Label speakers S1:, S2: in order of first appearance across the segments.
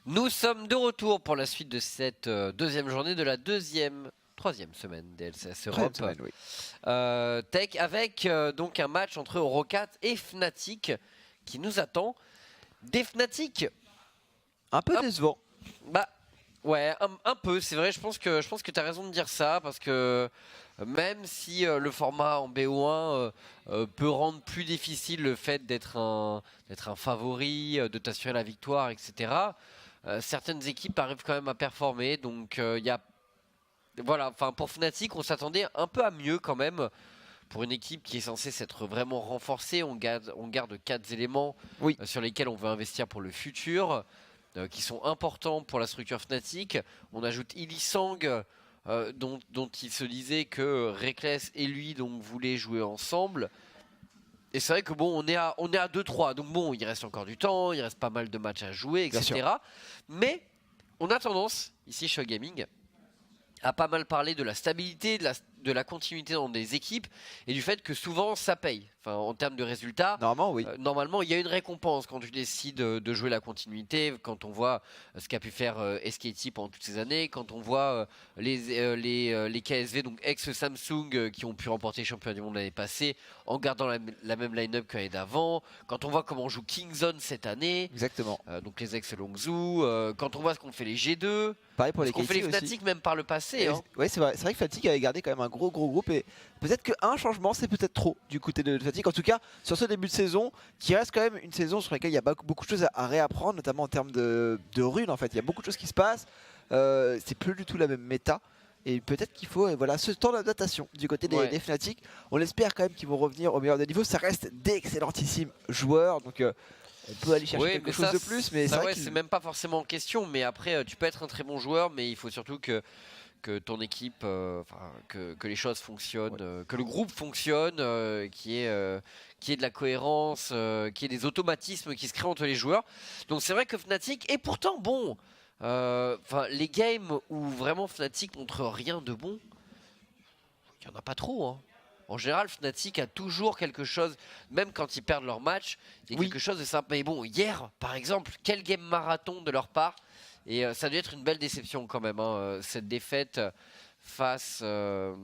S1: Nous sommes de retour pour la suite de cette deuxième journée de la troisième semaine des LCS Europe.
S2: Oui.
S1: Tech avec donc un match entre Rocat et Fnatic qui nous attend. Des Fnatic
S2: un peu décevant.
S1: Bah ouais, un peu, c'est vrai, je pense que tu as raison de dire ça parce que même si le format en BO1 peut rendre plus difficile le fait d'être un favori, de t'assurer la victoire, etc. Certaines équipes arrivent quand même à performer, donc il y a voilà, enfin pour Fnatic on s'attendait un peu à mieux quand même pour une équipe qui est censée s'être vraiment renforcée. On garde 4 éléments sur lesquels on veut investir pour le futur, qui sont importants pour la structure Fnatic. On ajoute Ilisang, dont il se disait que Reckless et lui donc voulaient jouer ensemble. Et c'est vrai que bon, on est à 2-3, donc bon, il reste encore du temps, il reste pas mal de matchs à jouer, etc. Mais on a tendance, ici chez Gaming, à pas mal parler de la stabilité, de la continuité dans des équipes et du fait que souvent ça paye. Enfin, en termes de résultats, normalement il y a une récompense quand tu décides de jouer la continuité, quand on voit ce qu'a pu faire SKT pendant toutes ces années, quand on voit les KSV, donc ex-Samsung, qui ont pu remporter le championnat du monde l'année passée en gardant la même line-up que l'année d'avant, quand on voit comment on joue Kingzone cette année,
S2: exactement.
S1: donc les ex-Longzhou, quand on voit ce qu'ont fait les G2,
S2: pareil pour les
S1: KT fait les Fnatic aussi. Même par le passé.
S2: Oui, c'est vrai que Fnatic avait gardé quand même un gros groupe et peut-être qu'un changement c'est peut-être trop du côté de Fnatic, en tout cas sur ce début de saison qui reste quand même une saison sur laquelle il y a beaucoup de choses à réapprendre, notamment en termes de runes. En fait il y a beaucoup de choses qui se passent, c'est plus du tout la même méta et peut-être qu'il faut ce temps d'adaptation du côté des Fnatic. On espère quand même qu'ils vont revenir au meilleur des niveaux, ça reste d'excellentissimes joueurs, donc on peut aller chercher quelque chose de plus, mais
S1: c'est même pas forcément en question. Mais après, tu peux être un très bon joueur, mais il faut surtout que ton équipe, que les choses fonctionnent, que le groupe fonctionne, qu'il y ait de la cohérence, qu'il y ait des automatismes qui se créent entre les joueurs. Donc c'est vrai que Fnatic, et pourtant bon, les games où vraiment Fnatic montre rien de bon, il n'y en a pas trop, hein. En général, Fnatic a toujours quelque chose, même quand ils perdent leur match, il y a quelque chose de simple. Mais bon, hier, par exemple, quel game marathon de leur part. Et ça a dû être une belle déception quand même, hein, cette défaite face au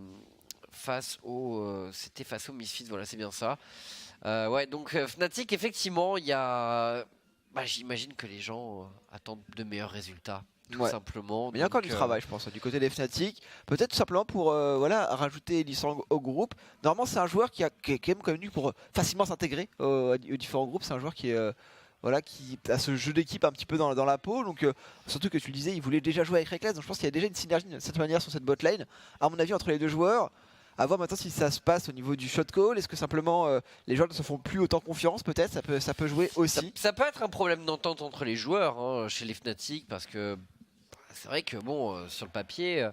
S1: Misfits, voilà, c'est bien ça. Donc Fnatic, effectivement, il y a... j'imagine que les gens attendent de meilleurs résultats. Tout simplement.
S2: Mais il y a encore du travail, je pense, du côté des Fnatic. Peut-être tout simplement pour rajouter Ilisang au groupe. Normalement, c'est un joueur qui est quand même connu pour facilement s'intégrer aux différents groupes. C'est un joueur qui est qui a ce jeu d'équipe un petit peu dans la peau. Donc surtout que tu le disais, il voulait déjà jouer avec Reckless. Donc je pense qu'il y a déjà une synergie de cette manière sur cette bot lane. À mon avis, entre les deux joueurs. À voir maintenant si ça se passe au niveau du shot call. Est-ce que simplement les joueurs ne se font plus autant confiance? Peut-être ça peut jouer aussi.
S1: Ça peut être un problème d'entente entre les joueurs, hein, chez les Fnatic, parce que c'est vrai que bon, sur le papier,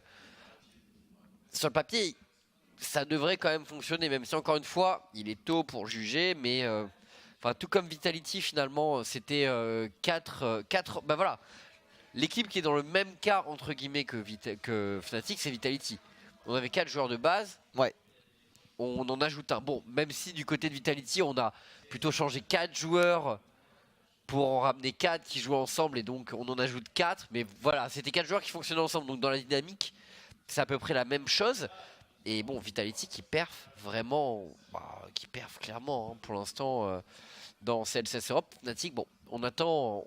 S1: ça devrait quand même fonctionner, même si encore une fois, il est tôt pour juger, mais tout comme Vitality finalement, c'était 4. Voilà, l'équipe qui est dans le même cas entre guillemets que Fnatic, c'est Vitality. On avait 4 joueurs de base. On en ajoute un. Bon, même si du côté de Vitality, on a plutôt changé 4 joueurs pour en ramener 4 qui jouent ensemble, et donc on en ajoute 4. Mais voilà, c'était 4 joueurs qui fonctionnaient ensemble. Donc dans la dynamique, c'est à peu près la même chose. Et bon, Vitality qui perf vraiment, qui perf clairement, hein, pour l'instant dans CLCS Europe. Fnatic, bon, on attend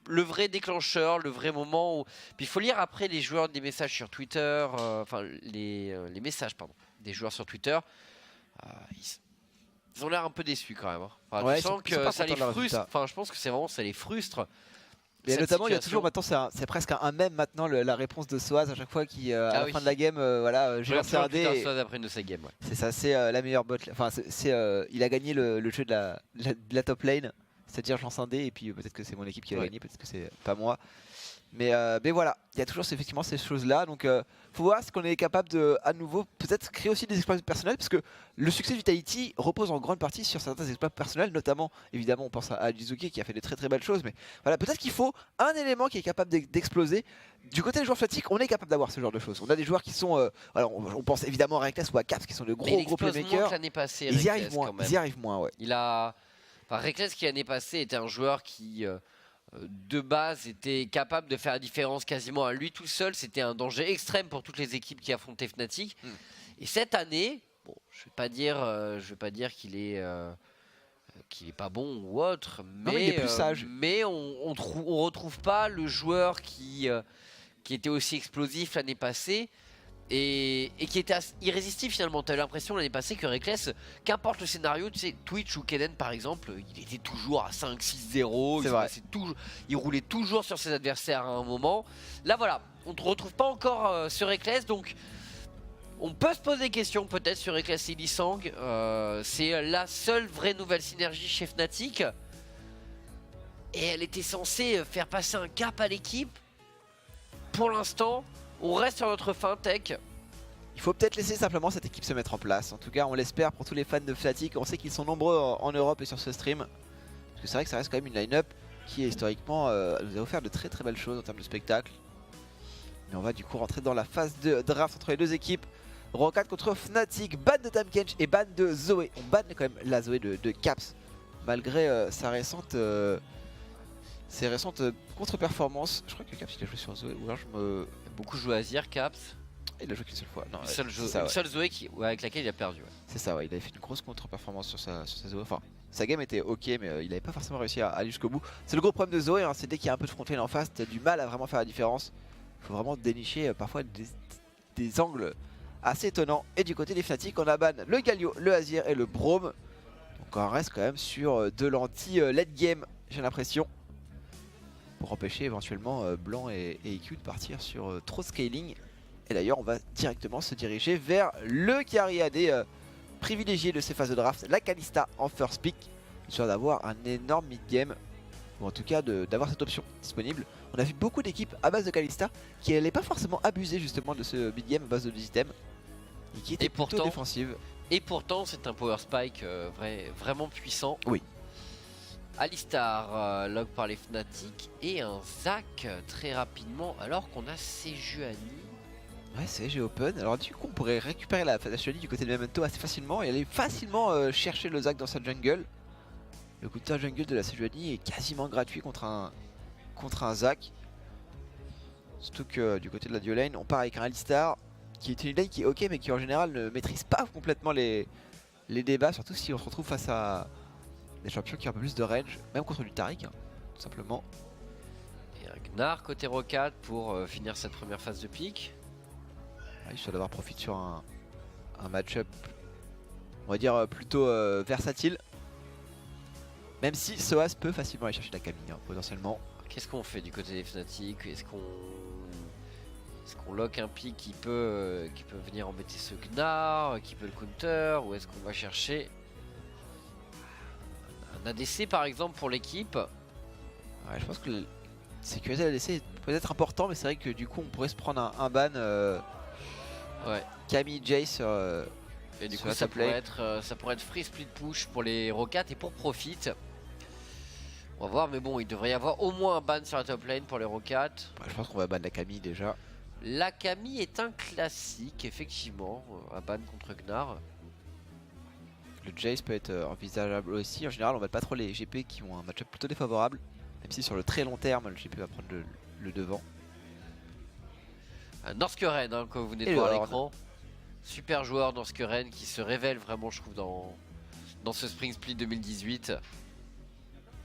S1: le vrai déclencheur, le vrai moment où... Puis il faut lire après les joueurs des messages sur Twitter, les messages des joueurs sur Twitter. Ils ont l'air un peu déçus quand même, hein. Tu sens que ça les frustre. Je pense que c'est vraiment, ça les frustre.
S2: Et notamment, il y a toujours maintenant, c'est presque un mème maintenant, la réponse de Soaz à chache fois qui, à la fin de la game, j'ai lancé un dé.
S1: Soaz après une de ses games,
S2: c'est ça, c'est la meilleure bot. Enfin, il a gagné le jeu de la top lane, c'est-à-dire je lance un dé et puis peut-être que c'est mon équipe qui a gagné, peut-être que c'est pas moi. Mais voilà, il y a toujours effectivement ces choses-là. Donc, faut voir ce qu'on est capable de, à nouveau, peut-être créer aussi des exploits personnels, parce que le succès de Vitality repose en grande partie sur certains exploits personnels, notamment, évidemment, on pense à Jizuki qui a fait de très belles choses. Mais voilà, peut-être qu'il faut un élément qui est capable d'exploser. Du côté des joueurs Fnatic, on est capable d'avoir ce genre de choses. On a des joueurs qui sont, on pense évidemment à Reckless ou à Caps, qui sont de gros playmakers.
S1: L'année passée,
S2: ils y arrivent moins, ouais.
S1: Il a Enfin, Reckless qui l'année passée était un joueur qui de base était capable de faire la différence quasiment à lui tout seul. C'était un danger extrême pour toutes les équipes qui affrontaient Fnatic. Et cette année, bon, je vais pas dire qu'il est pas bon ou autre,
S2: Non, mais il est plus sage.
S1: Mais on retrouve pas le joueur qui était aussi explosif l'année passée. Et qui était irrésistible finalement. Tu as l'impression l'année passée que Reckless, qu'importe le scénario, tu sais, Twitch ou Kaden par exemple, il était toujours à 5-6-0, il roulait toujours sur ses adversaires à un moment. Là voilà, on ne retrouve pas encore sur Reckless, donc on peut se poser des questions peut-être sur Reckless et Lee Sang. C'est la seule vraie nouvelle synergie chez Fnatic. Et elle était censée faire passer un cap à l'équipe. Pour l'instant, on reste sur notre fin tech.
S2: Il faut peut-être laisser simplement cette équipe se mettre en place. En tout cas, on l'espère pour tous les fans de Fnatic. On sait qu'ils sont nombreux en Europe et sur ce stream. Parce que c'est vrai que ça reste quand même une line-up qui historiquement nous a offert de très belles choses en termes de spectacle. Mais on va du coup rentrer dans la phase de draft entre les deux équipes. Roccat contre Fnatic, ban de Tamekench et ban de Zoé. On banne quand même la Zoé de Caps. Malgré ses récentes contre-performances. Je crois que Caps il a joué sur Zoé. Ou alors je me...
S1: Beaucoup joué Azir, Caps.
S2: Il a joué qu'une seule fois. Non,
S1: une seule Zoé avec laquelle il a perdu. Ouais.
S2: C'est ça, ouais. Il avait fait une grosse contre-performance sur sa Zoé. Enfin, sa game était ok, mais il n'avait pas forcément réussi à aller jusqu'au bout. C'est le gros problème de Zoé, hein, c'est dès qu'il y a un peu de frontal en face, tu as du mal à vraiment faire la différence. Il faut vraiment dénicher parfois des angles assez étonnants. Et du côté des Fnatic, on a ban le Galio, le Azir et le Braum. Donc on reste quand même sur de l'anti-late game, j'ai l'impression. Pour empêcher éventuellement Blanc et EQ de partir sur trop scaling. Et d'ailleurs on va directement se diriger vers le carry AD privilégié de ces phases de draft, la Kalista en first pick, histoire d'avoir un énorme mid game, ou en tout cas d'avoir cette option disponible. On a vu beaucoup d'équipes à base de Kalista qui n'allaient pas forcément abuser justement de ce mid game à base de 2 items et qui étaient plutôt défensives.
S1: Et pourtant c'est un power spike vraiment puissant.
S2: Oui.
S1: Alistar log par les Fnatic et un Zac très rapidement alors qu'on a Sejuani.
S2: Ouais, c'est G Open. Alors du coup on pourrait récupérer la Sejuani du côté de Memento assez facilement et aller facilement chercher le Zac dans sa jungle. Le counter jungle de la Sejuani est quasiment gratuit contre un Zac. Surtout que du côté de la duo lane on part avec un Alistar qui est une lane qui est ok mais qui en général ne maîtrise pas complètement les débats, surtout si on se retrouve face à des champions qui ont un peu plus de range, même contre du Taric, hein, tout simplement.
S1: Et un Gnar côté Roccat pour finir cette première phase de pick.
S2: Ouais, il doit avoir profit sur un match-up, on va dire plutôt versatile. Même si Soaz peut facilement aller chercher la Camille, hein, potentiellement.
S1: Qu'est-ce qu'on fait du côté des Fnatic? Est-ce qu'on lock un pick qui peut venir embêter ce Gnar, qui peut le counter, ou est-ce qu'on va chercher un ADC par exemple pour l'équipe?
S2: Ouais, je pense que sécuriser l'ADC peut être important, mais c'est vrai que du coup on pourrait se prendre un ban
S1: ouais.
S2: Camille Jace
S1: et du coup ça pourrait être free split push pour les Roccat et pour Profit. On va voir, mais bon, il devrait y avoir au moins un ban sur la top lane pour les Roccat.
S2: Ouais, je pense qu'on va ban la Camille déjà.
S1: La Camille est un classique, effectivement, un ban contre Gnar.
S2: Le Jace peut être envisageable aussi. En général, on va pas trop les GP qui ont un match-up plutôt défavorable. Même si sur le très long terme, le GP va prendre le devant.
S1: Norsqueren, hein, comme vous venez de voir à l'écran. Super joueur Norsqueren qui se révèle vraiment, je trouve, dans ce Spring Split 2018.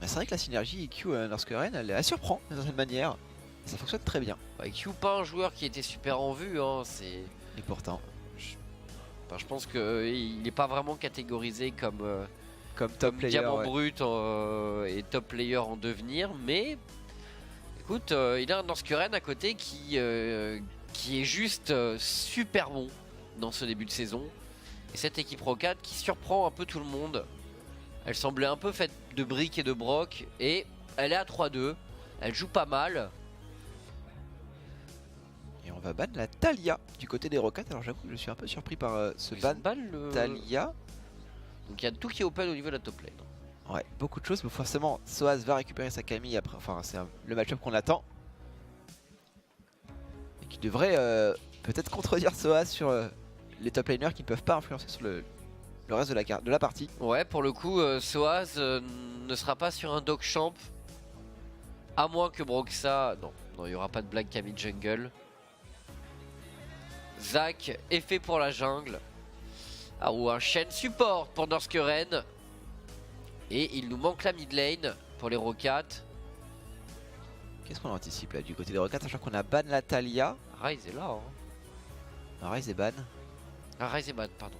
S2: C'est vrai que la synergie EQ Norsqueren, elle surprend d'une certaine manière. Ça fonctionne très bien.
S1: EQ, pas un joueur qui était super en vue. Hein,
S2: et pourtant.
S1: Je pense qu'il n'est pas vraiment catégorisé comme
S2: top player,
S1: diamant brut et top player en devenir, mais écoute, il a un Norsqueren à côté qui est juste super bon dans ce début de saison. Et cette équipe Roccat qui surprend un peu tout le monde. Elle semblait un peu faite de briques et de broc et elle est à 3-2, elle joue pas mal.
S2: Et on va ban la Taliyah du côté des Roccat. Alors j'avoue que je suis un peu surpris par ce ban Taliyah.
S1: Donc il y a tout qui est open au niveau de la top lane.
S2: Ouais, beaucoup de choses, mais forcément Soaz va récupérer sa Camille après. Enfin, c'est le match-up qu'on attend. Et qui devrait peut-être contredire Soaz sur les top laners qui ne peuvent pas influencer sur le reste de la partie.
S1: Ouais, pour le coup, Soaz ne sera pas sur un Dogchamp. À moins que Broxa... Non, il n'y aura pas de Black Kami Jungle. Zac est fait pour la jungle. Ah, ou un Shen support pour Norsqueren. Et il nous manque la mid lane pour les Rocats.
S2: Qu'est-ce qu'on anticipe là du côté des Rocats, sachant qu'on a ban la Talia.
S1: Ryze est là. Hein.
S2: Ryze est ban.
S1: Ah, Ryze est ban, pardon.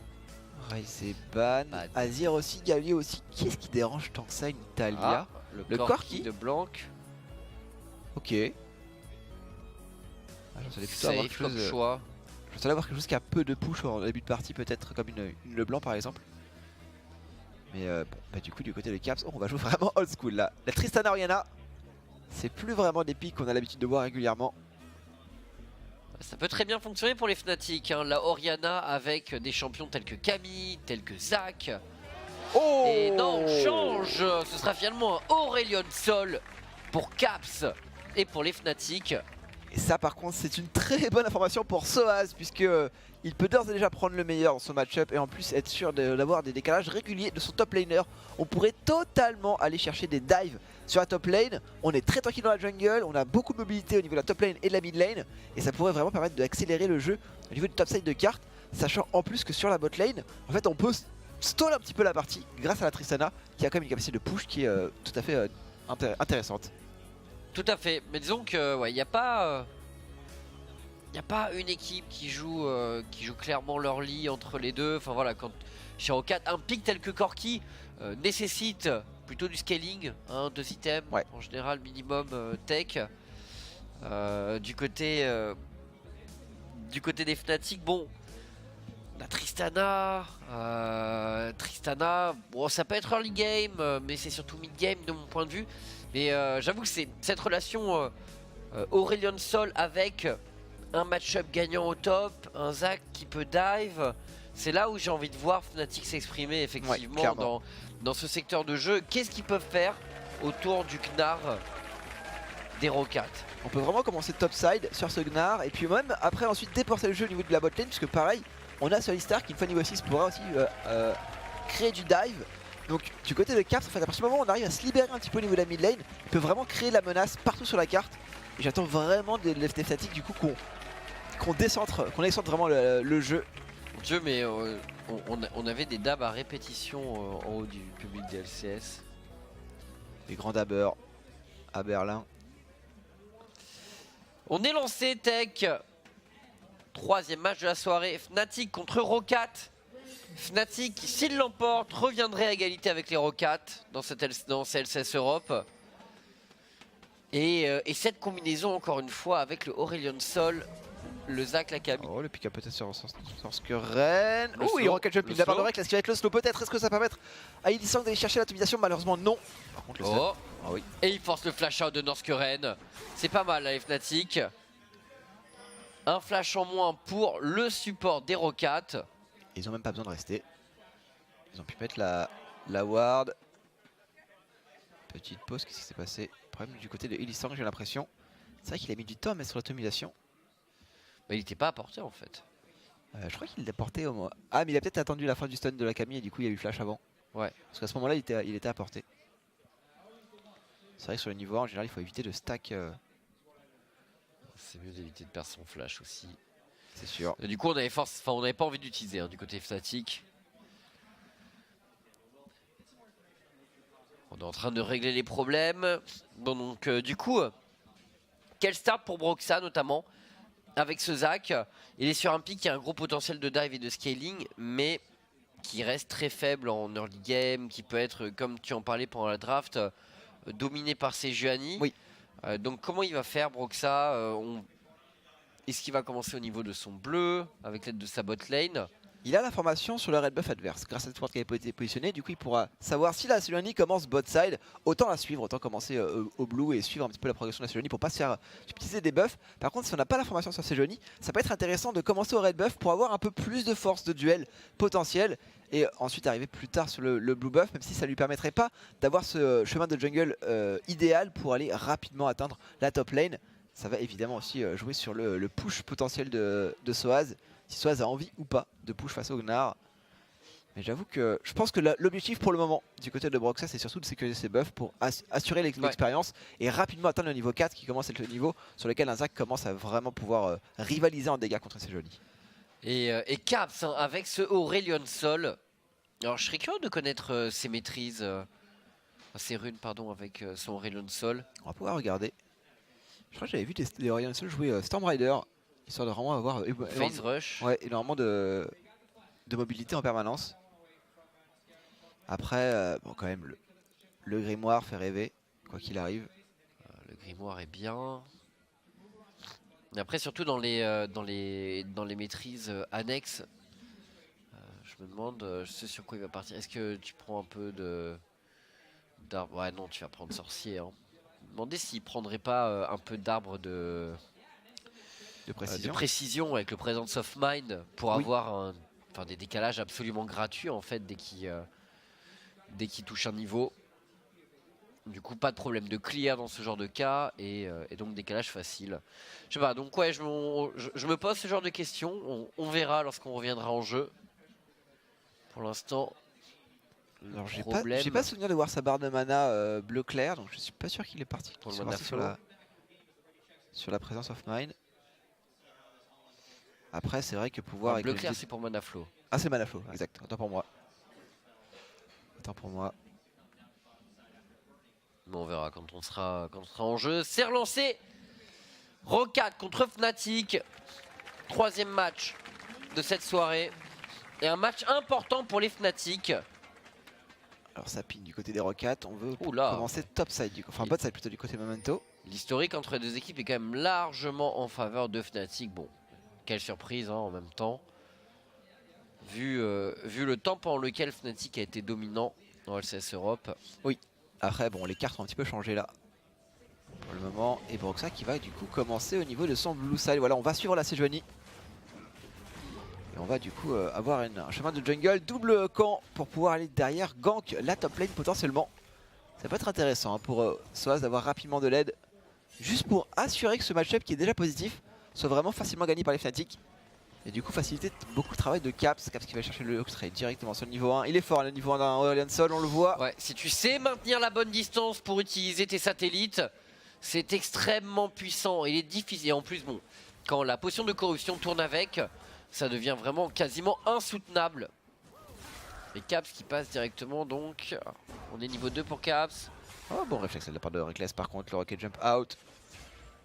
S2: Ryze est ban. Azir aussi, Galio aussi. Qui est-ce qui dérange tant que ça une Talia?
S1: Le Corki de Blanc.
S2: Ok. Ah, j'en savais plutôt avoir quelque chose.
S1: Choix.
S2: Je pensais avoir quelque chose qui a peu de push en début de partie, peut-être comme une Leblanc par exemple. Mais bon, bah du coup du côté des Caps, on va jouer vraiment old school là. La Tristana Orianna, c'est plus vraiment des pics qu'on a l'habitude de voir régulièrement.
S1: Ça peut très bien fonctionner pour les Fnatic, hein. La Orianna avec des champions tels que Camille, tels que Zac.
S2: Oh
S1: et non, on change. Ce sera finalement un Aurelion Sol pour Caps et pour les Fnatic.
S2: Et ça par contre c'est une très bonne information pour Soaz, puisque il peut d'ores et déjà prendre le meilleur dans son match-up et en plus être sûr d'avoir des décalages réguliers de son top laner. On pourrait totalement aller chercher des dives sur la top lane. On est très tranquille dans la jungle, on a beaucoup de mobilité au niveau de la top lane et de la mid lane. Et ça pourrait vraiment permettre d'accélérer le jeu au niveau du top side de cartes, sachant en plus que sur la bot lane, en fait on peut stall un petit peu la partie grâce à la Tristana qui a quand même une capacité de push qui est tout à fait intéressante. Tout
S1: à fait, mais disons que ouais, il n'y a pas une équipe qui joue clairement leur lit entre les deux. Enfin voilà, quand chez Roccat, un pick tel que Corki nécessite plutôt du scaling, hein, 2 items en général minimum tech. Du côté des Fnatic, bon, la Tristana, bon ça peut être early game, mais c'est surtout mid game de mon point de vue. Mais j'avoue que c'est cette relation Aurelion Sol avec un match-up gagnant au top, un Zac qui peut dive. C'est là où j'ai envie de voir Fnatic s'exprimer effectivement dans ce secteur de jeu. Qu'est-ce qu'ils peuvent faire autour du Gnar des Rocats?
S2: On peut vraiment commencer topside sur ce Gnar et puis même après ensuite déporter le jeu au niveau de la botlane, puisque pareil on a ce Alistar qui une fois niveau 6 pourra aussi créer du dive. Donc du côté de Caps, en fait, à partir du moment où on arrive à se libérer un petit peu au niveau de la mid lane, il peut vraiment créer la menace partout sur la carte. Et j'attends vraiment des Fnatic du coup qu'on descende vraiment le jeu.
S1: Dieu, mais on avait des dabs à répétition en haut du public des LCS.
S2: Les grands dabbers à Berlin.
S1: On est lancé Tech. 3e match de la soirée. Fnatic contre Roccat. Fnatic, s'il l'emporte, reviendrait à égalité avec les Roccat dans ces LCS Europe. Et cette combinaison, encore une fois, avec le Aurelion Sol, le Zac, la Camille.
S2: Oh, le pick-up peut-être sur Norsqueren. Oh, il rocket jump, il la part de rec, est-ce qu'il va être le slow peut-être? Est-ce que ça va permettre à Illisang d'aller chercher l'atomisation? Malheureusement, non. Par contre, le
S1: oui. Et il force le flash out de Norsqueren. C'est pas mal, les Fnatic. Un flash en moins pour le support des Roccat.
S2: Ils ont même pas besoin de rester. Ils ont pu mettre la ward. Petite pause, qu'est-ce qui s'est passé? Problème du côté de Illisang, j'ai l'impression. C'est vrai qu'il a mis du temps à mettre sur l'atomisation.
S1: Mais il n'était pas à portée en fait.
S2: Je crois qu'il l'a porté au moins. Ah, mais il a peut-être attendu la fin du stun de la Camille et du coup il y a eu flash avant.
S1: Ouais.
S2: Parce qu'à ce moment-là, il était à portée. C'est vrai que sur le niveau 1, en général, il faut éviter de stack.
S1: C'est mieux d'éviter de perdre son flash aussi.
S2: C'est sûr.
S1: Du coup, on n'avait pas envie d'utiliser hein, du côté Fnatic. On est en train de régler les problèmes. Bon, donc du coup, quel start pour Broxa notamment avec ce Zac. Il est sur un pick qui a un gros potentiel de dive et de scaling, mais qui reste très faible en early game, qui peut être, comme tu en parlais pendant la draft, dominé par ses Juani.
S2: Oui.
S1: Donc comment il va faire Broxa? Est-ce qu'il va commencer au niveau de son bleu, avec l'aide de sa bot lane?
S2: Il a l'information sur le red buff adverse grâce à cette ward qui a été positionnée. Du coup, il pourra savoir si la Sejuani commence bot side. Autant la suivre, autant commencer au blue et suivre un petit peu la progression de la Sejuani pour pas se faire utiliser des buffs. Par contre, si on n'a pas l'information sur Sejuani, ça peut être intéressant de commencer au red buff pour avoir un peu plus de force de duel potentiel et ensuite arriver plus tard sur le blue buff, même si ça lui permettrait pas d'avoir ce chemin de jungle idéal pour aller rapidement atteindre la top lane. Ça va évidemment aussi jouer sur le push potentiel de Soaz. Si Soaz a envie ou pas de push face au Gnar. Mais j'avoue que je pense que l'objectif pour le moment du côté de Broxah, c'est surtout de sécuriser ses buffs pour assurer l'expérience et rapidement atteindre le niveau 4 qui commence à être le niveau sur lequel un Zac commence à vraiment pouvoir rivaliser en dégâts contre Sejuani.
S1: Et Caps hein, avec ce Aurelion Sol. Alors je serais curieux de connaître ses maîtrises, ses runes pardon, avec son Aurelion Sol.
S2: On va pouvoir regarder. Je crois que j'avais vu des Aurelion Sol jouer Storm Rider, histoire de vraiment avoir
S1: Phase Rush.
S2: ouais, énormément de mobilité en permanence. Après, bon, quand même, le grimoire fait rêver, quoi qu'il arrive.
S1: Le grimoire est bien. Et après, surtout dans les maîtrises annexes, je me demande ce sur quoi il va partir. Est-ce que tu prends un peu d'arbre? Ouais, non, tu vas prendre sorcier. Hein. Je me demandais s'il prendrait pas un peu d'arbre de précision avec le Presence of Mind pour avoir des décalages absolument gratuits en fait dès qu'il touche un niveau. Du coup, pas de problème de clear dans ce genre de cas et donc décalage facile. Je sais pas, donc ouais, je me pose ce genre de questions. On verra lorsqu'on reviendra en jeu. Pour l'instant,
S2: alors j'ai pas souvenir de voir sa barre de mana bleu clair, donc je suis pas sûr qu'il est parti
S1: pour le mana flow.
S2: Sur la Presence of Mind. Après, c'est vrai que pouvoir avec
S1: bleu clair, c'est pour mana flow.
S2: Ah, c'est mana flow, exact. Autant pour moi.
S1: Mais on verra quand on sera en jeu. C'est relancé. Rocade contre Fnatic. 3e match de cette soirée. Et un match important pour les Fnatic.
S2: Alors ça ping du côté des Rocades. On veut commencer topside, enfin bot side plutôt du côté Memento.
S1: L'historique entre les deux équipes est quand même largement en faveur de Fnatic. Bon, quelle surprise hein, en même temps. Vu le temps pendant lequel Fnatic a été dominant dans LCS Europe.
S2: Oui. Après, bon, les cartes ont un petit peu changé là pour le moment. Et Broxah qui va du coup commencer au niveau de son blue side. Voilà, on va suivre la Sejuani. Et on va du coup avoir un chemin de jungle. Double camp pour pouvoir aller derrière. Gank la top lane potentiellement. Ça peut être intéressant hein, pour Soaz d'avoir rapidement de l'aide. Juste pour assurer que ce match-up qui est déjà positif soit vraiment facilement gagné par les Fnatic. Et du coup faciliter beaucoup le travail de Caps. Caps qui va chercher le Hawkstrike directement sur le niveau 1. Il est fort le niveau 1 d'un Aurelion Sol, on le voit.
S1: Ouais, si tu sais maintenir la bonne distance pour utiliser tes satellites, c'est extrêmement puissant. Il est difficile. Et en plus, bon, quand la potion de corruption tourne avec, ça devient vraiment quasiment insoutenable. Et Caps qui passe directement donc. On est niveau 2 pour Caps.
S2: Oh, bon réflexe de la part de Reckless par contre, le Rocket Jump out.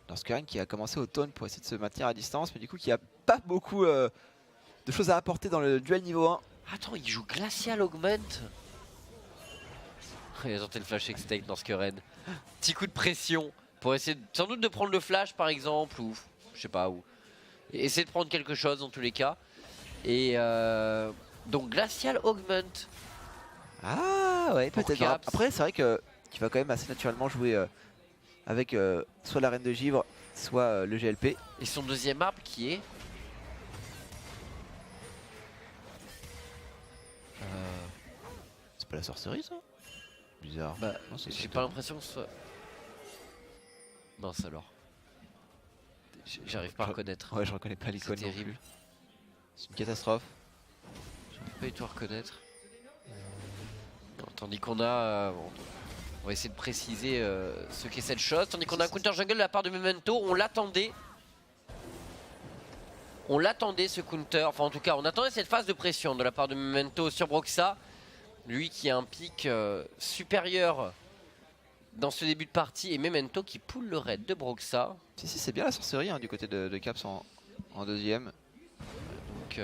S2: Norscaring qui a commencé au taunt pour essayer de se maintenir à distance, mais du coup qui a pas beaucoup de choses à apporter dans le duel niveau 1.
S1: Attends, il joue Glacial Augment. Il a tenté le flash extake Norscaring. Petit coup de pression pour essayer sans doute de prendre le flash par exemple, ou je sais pas où. Essayer de prendre quelque chose dans tous les cas. Et donc Glacial Augment.
S2: Ah ouais, peut-être. Après c'est vrai que tu vas quand même assez naturellement jouer avec soit la Reine de Givre, soit le GLP.
S1: Et son deuxième arbre qui est
S2: c'est pas la sorcerie ça? Bizarre.
S1: Bah, j'ai pas l'impression que ce soit... Mince alors. J'arrive pas à reconnaître.
S2: Ouais, je reconnais pas l'icône.
S1: C'est terrible.
S2: C'est une catastrophe.
S1: J'arrive pas du tout à reconnaître. Non, tandis qu'on a... on va essayer de préciser ce qu'est cette chose. Tandis qu'on a un counter jungle de la part de Memento. On l'attendait. On l'attendait ce counter. Enfin en tout cas on attendait cette phase de pression de la part de Memento sur Broxah. Lui qui a un pic supérieur dans ce début de partie. Et Memento qui pull le raid de Broxah.
S2: Si c'est bien la sorcerie hein, du côté de Caps en deuxième.
S1: Donc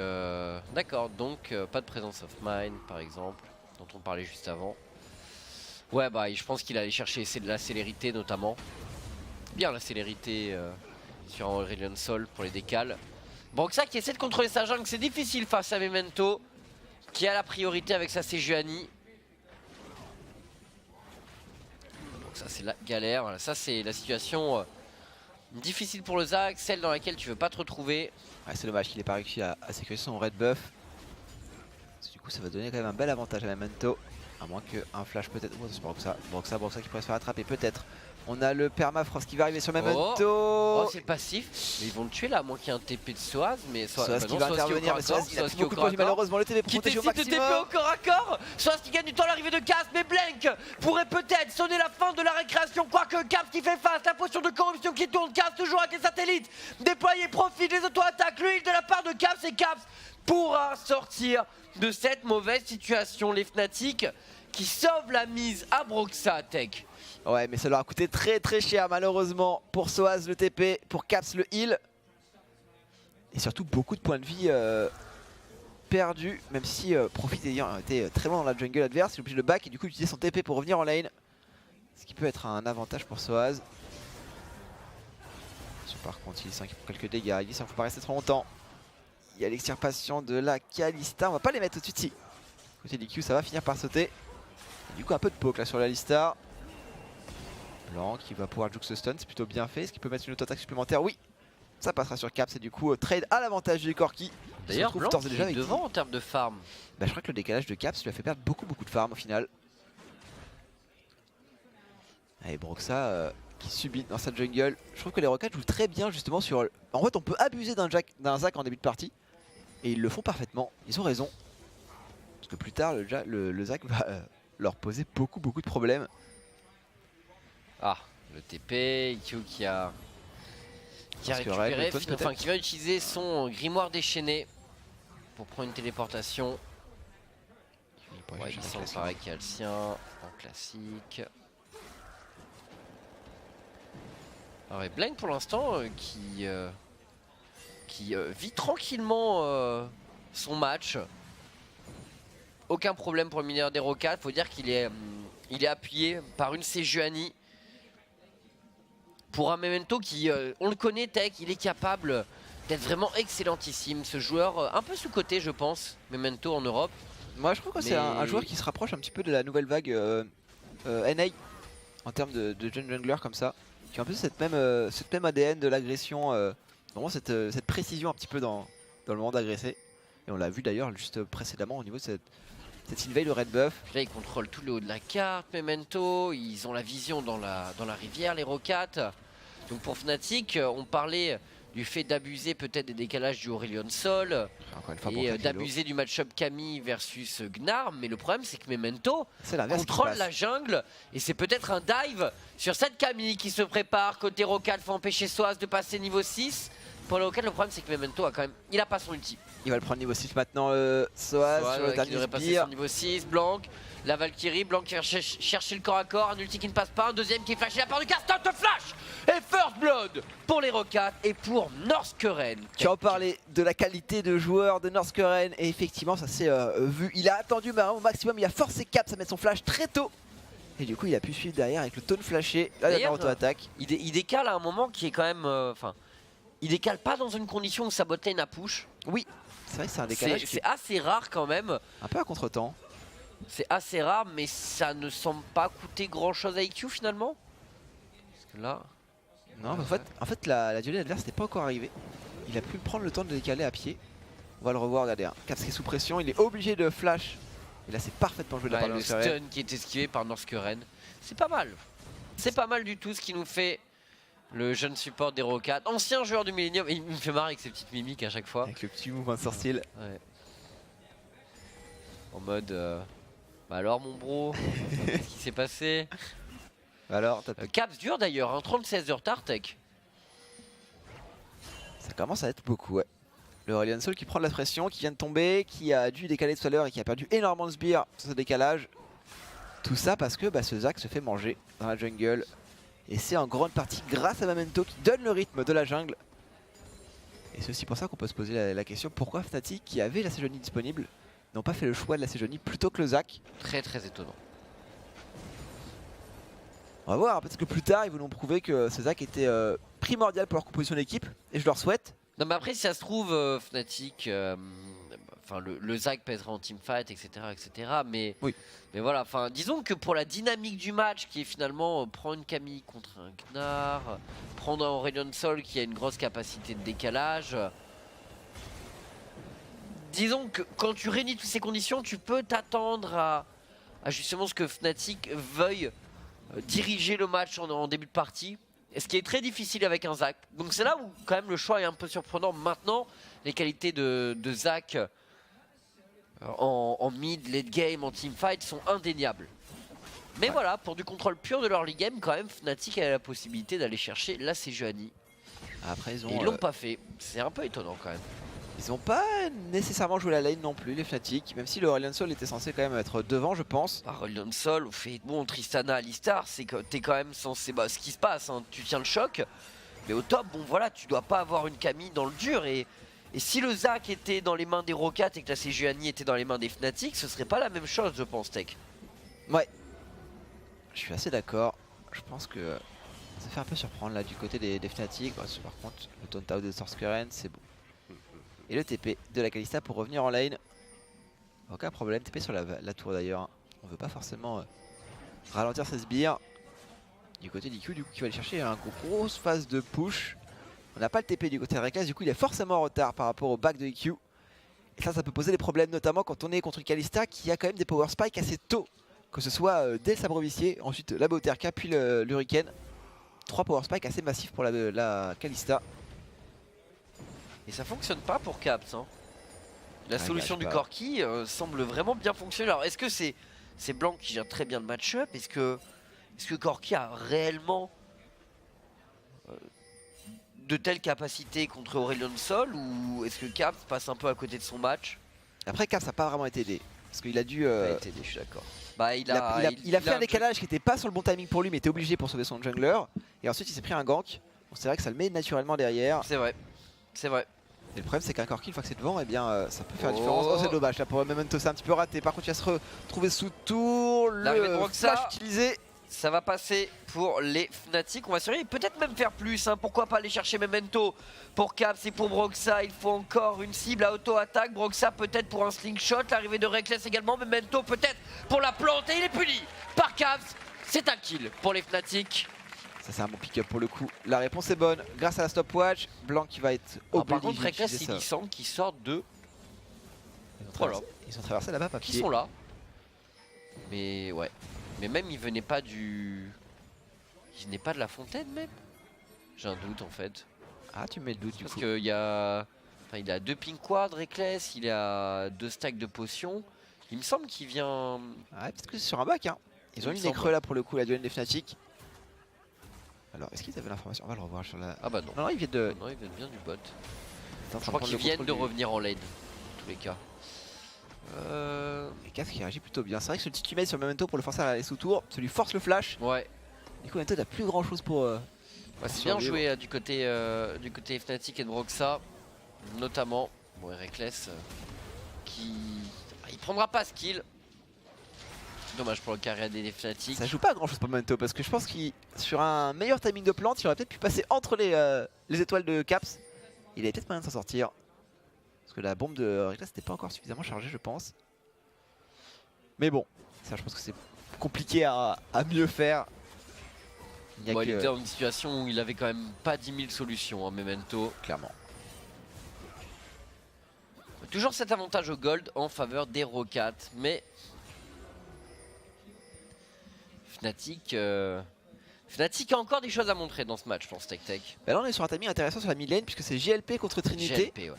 S1: d'accord, donc pas de Presence of Mind par exemple, dont on parlait juste avant. Ouais bah je pense qu'il allait chercher de la célérité notamment. Bien la célérité sur un Aurelion Sol pour les décales. Broxah qui essaie de contrôler sa jungle, c'est difficile face à Memento. Qui a la priorité avec sa Sejuani. Donc ça c'est la galère, ça c'est la situation difficile pour le Zac, celle dans laquelle tu veux pas te retrouver.
S2: Ouais, c'est dommage qu'il n'ait pas réussi à sécuriser son red buff. Parce que du coup ça va donner quand même un bel avantage à Memento. À moins qu'un flash peut-être. Oh, c'est Broxah qui pourrait se faire attraper peut-être On a le permafrost qui va arriver sur Memento.
S1: Oh, c'est passif. Mais ils vont le tuer là, à moins qu'il y ait un TP de Soaz. Mais
S2: Soaz qui va intervenir, mais Soaz il a plus beaucoup de points malheureusement. Le TP pour
S1: qui
S2: protéger au
S1: décide de TP
S2: maximum.
S1: au corps à corps. Soaz qui gagne du temps à l'arrivée de Caps, mais Blank pourrait peut-être sonner la fin de la récréation. Quoique Caps qui fait face, la potion de corruption qui tourne. Caps toujours avec les satellites déployés, profite des auto-attaques. L'huile de la part de Caps, et Caps pourra sortir de cette mauvaise situation. Les Fnatic qui sauvent la mise à Broxah Tech.
S2: Ouais, mais ça leur a coûté très très cher malheureusement. Pour Soaz le TP, pour Caps le heal. Et surtout beaucoup de points de vie perdus. Même si Profit ayant été très loin dans la jungle adverse, il est obligé de back et du coup utiliser son TP pour revenir en lane. Ce qui peut être un avantage pour Soaz. Par contre il sent qu'il prend quelques dégâts, il dit ça ne faut pas rester trop longtemps. Il y a l'extirpation de la Kalista, on va pas les mettre tout de suite. Si. Côté DQ ça va finir par sauter. Et du coup un peu de poke là sur la Alistar. Blanc qui va pouvoir juke ce stun, c'est plutôt bien fait. Est-ce qu'il peut mettre une auto-attaque supplémentaire? Oui. Ça passera sur Caps et du coup trade à l'avantage du Corki.
S1: D'ailleurs Blanc qui est devant en termes de farm.
S2: Bah, je crois que le décalage de Caps lui a fait perdre beaucoup de farm au final. Allez Broxah qui subit dans sa jungle. Je trouve que les Rockets jouent très bien justement sur... En fait on peut abuser d'un Zac en début de partie. Et ils le font parfaitement, ils ont raison. Parce que plus tard le Zac va leur poser beaucoup de problèmes.
S1: Ah, le TP, IQ qui a récupéré, enfin qui va utiliser son grimoire déchaîné pour prendre une téléportation. Ouais, il semble pareil qu'il y a le sien en classique. Alors et Blank pour l'instant qui vit tranquillement son match. Aucun problème pour le mineur des Rocades. Faut dire qu'il est appuyé par une Sejuani. Pour un Memento qui, on le connaît Tech, il est capable d'être vraiment excellentissime. Ce joueur un peu sous-coté je pense, Memento en Europe.
S2: Moi je trouve que c'est un joueur qui se rapproche un petit peu de la nouvelle vague NA en termes de jeune jungler comme ça. Qui a un peu cette même ADN de l'agression, vraiment cette précision un petit peu dans le moment d'agresser. Et on l'a vu d'ailleurs juste précédemment au niveau de cette invade de red buff.
S1: Là ils contrôlent tout le haut de la carte, Memento, ils ont la vision dans la rivière, les Rocats. Donc pour Fnatic, on parlait du fait d'abuser peut-être des décalages du Aurelion Sol et d'abuser du match-up Camille versus Gnar, mais le problème c'est que Memento contrôle la jungle et c'est peut-être un dive sur cette Camille qui se prépare. Côté Rocat, faut empêcher Soaz de passer niveau 6. Pour le Rocat, le problème c'est que Memento a quand même, il a pas son ulti.
S2: Il va le prendre niveau 6 maintenant, Soaz sur le dernier
S1: devrait passer son niveau 6, Blanc. La Valkyrie, Blanc qui va chercher le corps à corps, un ulti qui ne passe pas, un deuxième qui est flashé la part de Castor te flash. Et First Blood pour les Rocats et pour Norsqueren.
S2: Tu en parlais de la qualité de joueur de Norsqueren et effectivement ça s'est vu. Il a attendu au maximum, il a forcé Caps à mettre son flash très tôt. Et du coup il a pu suivre derrière avec le taunt flashé, la dernière auto-attaque.
S1: Il décale à un moment qui est quand même... il décale pas dans une condition où sa botlane a push.
S2: Oui, c'est vrai que c'est un décalage.
S1: C'est assez rare quand même.
S2: Un peu à contre-temps.
S1: C'est assez rare, mais ça ne semble pas coûter grand chose à IQ finalement. Parce que là.
S2: Non, en fait la duelée adverse n'était pas encore arrivée. Il a pu prendre le temps de décaler à pied. On va le revoir, regardez. Caps qui est sous pression, il est obligé de flash. Et là, c'est parfaitement joué de la part de Norsqueren.
S1: Le stun qui est esquivé par Norsqueren. C'est pas mal. C'est pas mal du tout ce qui nous fait le jeune support des Rocats. Ancien joueur du Millennium. Il me fait marrer avec ses petites mimiques à chaque fois.
S2: Avec le petit mouvement de sorcier.
S1: Ouais. En mode. Bah alors mon bro, qu'est-ce qui s'est passé?
S2: Alors,
S1: Caps dur d'ailleurs, hein, 36 de retard Tech.
S2: Ça commence à être beaucoup, ouais. Le Aurelion Sol qui prend de la pression, qui vient de tomber, qui a dû décaler tout à l'heure et qui a perdu énormément de sbires sur ce décalage. Tout ça parce que ce Zac se fait manger dans la jungle. Et c'est en grande partie grâce à Memento qui donne le rythme de la jungle. Et c'est aussi pour ça qu'on peut se poser la question pourquoi Fnatic, qui avait la Sejuani disponible, n'ont pas fait le choix de la Sejuani plutôt que le Zac.
S1: Très étonnant.
S2: On va voir, parce que plus tard ils vont nous prouver que ce Zac était primordial pour leur composition d'équipe, et je leur souhaite.
S1: Non mais après si ça se trouve Fnatic, enfin le Zac pèsera en teamfight etc. Mais,
S2: oui.
S1: Mais voilà, enfin disons que pour la dynamique du match qui est finalement prendre une Camille contre un Gnar, prendre un Aurelion Sol qui a une grosse capacité de décalage. Disons que quand tu réunis toutes ces conditions, tu peux t'attendre à justement ce que Fnatic veuille diriger le match en début de partie. Et ce qui est très difficile avec un Zac. Donc c'est là où quand même le choix est un peu surprenant. Maintenant, les qualités de Zac en mid, late game, en teamfight sont indéniables. Mais voilà, pour du contrôle pur de leur league game, quand même, Fnatic a la possibilité d'aller chercher la Sejuani.
S2: Après,
S1: ils l'ont pas fait. C'est un peu étonnant quand même.
S2: Ils n'ont pas nécessairement joué la lane non plus, les Fnatic. Même si le Aurelion Sol était censé quand même être devant, je pense.
S1: Aurelion Sol, fait bon, Tristana, Alistar, c'est que t'es quand même censé. Bah, ce qui se passe, hein, tu tiens le choc. Mais au top, bon voilà, tu dois pas avoir une Camille dans le dur. Et si le Zac était dans les mains des Rocats et que la Sejuani était dans les mains des Fnatic, ce serait pas la même chose, je pense, Tech.
S2: Ouais. Je suis assez d'accord. Je pense que ça fait un peu surprendre là du côté des Fnatic. Par contre, le taunt out de Source Current, c'est bon. Et le TP de la Kalista pour revenir en lane. Aucun problème, TP sur la tour d'ailleurs. On veut pas forcément ralentir ses sbires. Du côté d'IQ, du coup, qui va aller chercher une grosse phase de push. On n'a pas le TP du côté de Reckless, du coup il est forcément en retard par rapport au back de IQ. Et ça peut poser des problèmes, notamment quand on est contre une Kalista qui a quand même des power spikes assez tôt. Que ce soit dès le sabre vicié, ensuite la BOTRK, puis l'Hurricane. 3 power spikes assez massifs pour la Kalista.
S1: Et ça fonctionne pas pour Caps. Hein. La solution du Corki semble vraiment bien fonctionner. Alors est-ce que c'est Blanc qui gère très bien le match-up? Est-ce que Corki a réellement de telles capacités contre Aurelion Sol? Ou est-ce que Caps passe un peu à côté de son match?
S2: Après Caps n'a pas vraiment été aidé. Parce qu'il a dû...
S1: Il a été aidé, je suis d'accord. Bah, il
S2: a fait un décalage qui n'était pas sur le bon timing pour lui, mais était obligé pour sauver son jungler. Et ensuite il s'est pris un gank. Bon, c'est vrai que ça le met naturellement derrière.
S1: C'est vrai. C'est vrai.
S2: Et le problème c'est qu'un Corki, une fois que c'est devant, eh bien, ça peut faire la différence. Oh, c'est dommage là pour Memento, c'est un petit peu raté. Par contre il va se retrouver sous tour. Le flash utilisé.
S1: Ça va passer pour les Fnatic. On va surveiller, peut-être même faire plus. Hein. Pourquoi pas aller chercher Memento pour Caps et pour Broxa. Il faut encore une cible à auto-attaque. Broxa peut-être pour un slingshot. L'arrivée de Reckless également. Memento peut-être pour la plante. Et il est puni par Caps. C'est un kill pour les Fnatic.
S2: Ça c'est un bon pick-up pour le coup. La réponse est bonne grâce à la stopwatch. Blanc qui va être obligé.
S1: Par contre Reckless il semble qu'ils sortent de...
S2: Ils sont traversés là-bas pas pied.
S1: Ils sont là. Mais ouais. Mais même il venait pas du... Il venait pas de la fontaine même. J'ai un doute en fait.
S2: Ah tu mets le doute du coup.
S1: Parce qu'il y a... Enfin, il a 2 ping quad Reckless, il a 2 stacks de potions. Il me semble qu'il vient...
S2: Ah peut-être que c'est sur un bac hein. Ils ont mis des creux là pour le coup la duel des Fnatic. Alors est-ce qu'ils avaient l'information? On va le revoir sur la...
S1: Ah bah non.
S2: Non, ils viennent de...
S1: Non, ils viennent bien du bot. Je crois qu'ils viennent de revenir en lane. En tous les cas.
S2: Et Caps qui réagit plutôt bien. C'est vrai que ce petit teammate sur Memento pour le forcer à aller sous tour, ça lui force le flash.
S1: Ouais.
S2: Du coup Memento n'a plus grand chose pour...
S1: Ouais, c'est bien joué du côté Fnatic et de Broxa. Notamment. Bon, Reckless qui... Il prendra pas ce kill. Dommage pour le carré des Fnatic.
S2: Ça joue pas à grand chose pour Memento parce que je pense qu'il sur un meilleur timing de plante, il aurait peut-être pu passer entre les étoiles de Caps. Il avait peut-être moyen de s'en sortir. Parce que la bombe de Reckless n'était pas encore suffisamment chargée je pense. Mais bon, ça je pense que c'est compliqué à mieux faire.
S1: Il était dans une situation où il avait quand même pas 10 000 solutions, hein, Memento.
S2: Clairement.
S1: Toujours cet avantage au gold en faveur des Rocats, mais Fnatic a encore des choses à montrer dans ce match, je pense, Tech.
S2: Bah là on est sur un timing intéressant sur la mid lane puisque c'est JLP contre Trinité.
S1: JLP, ouais.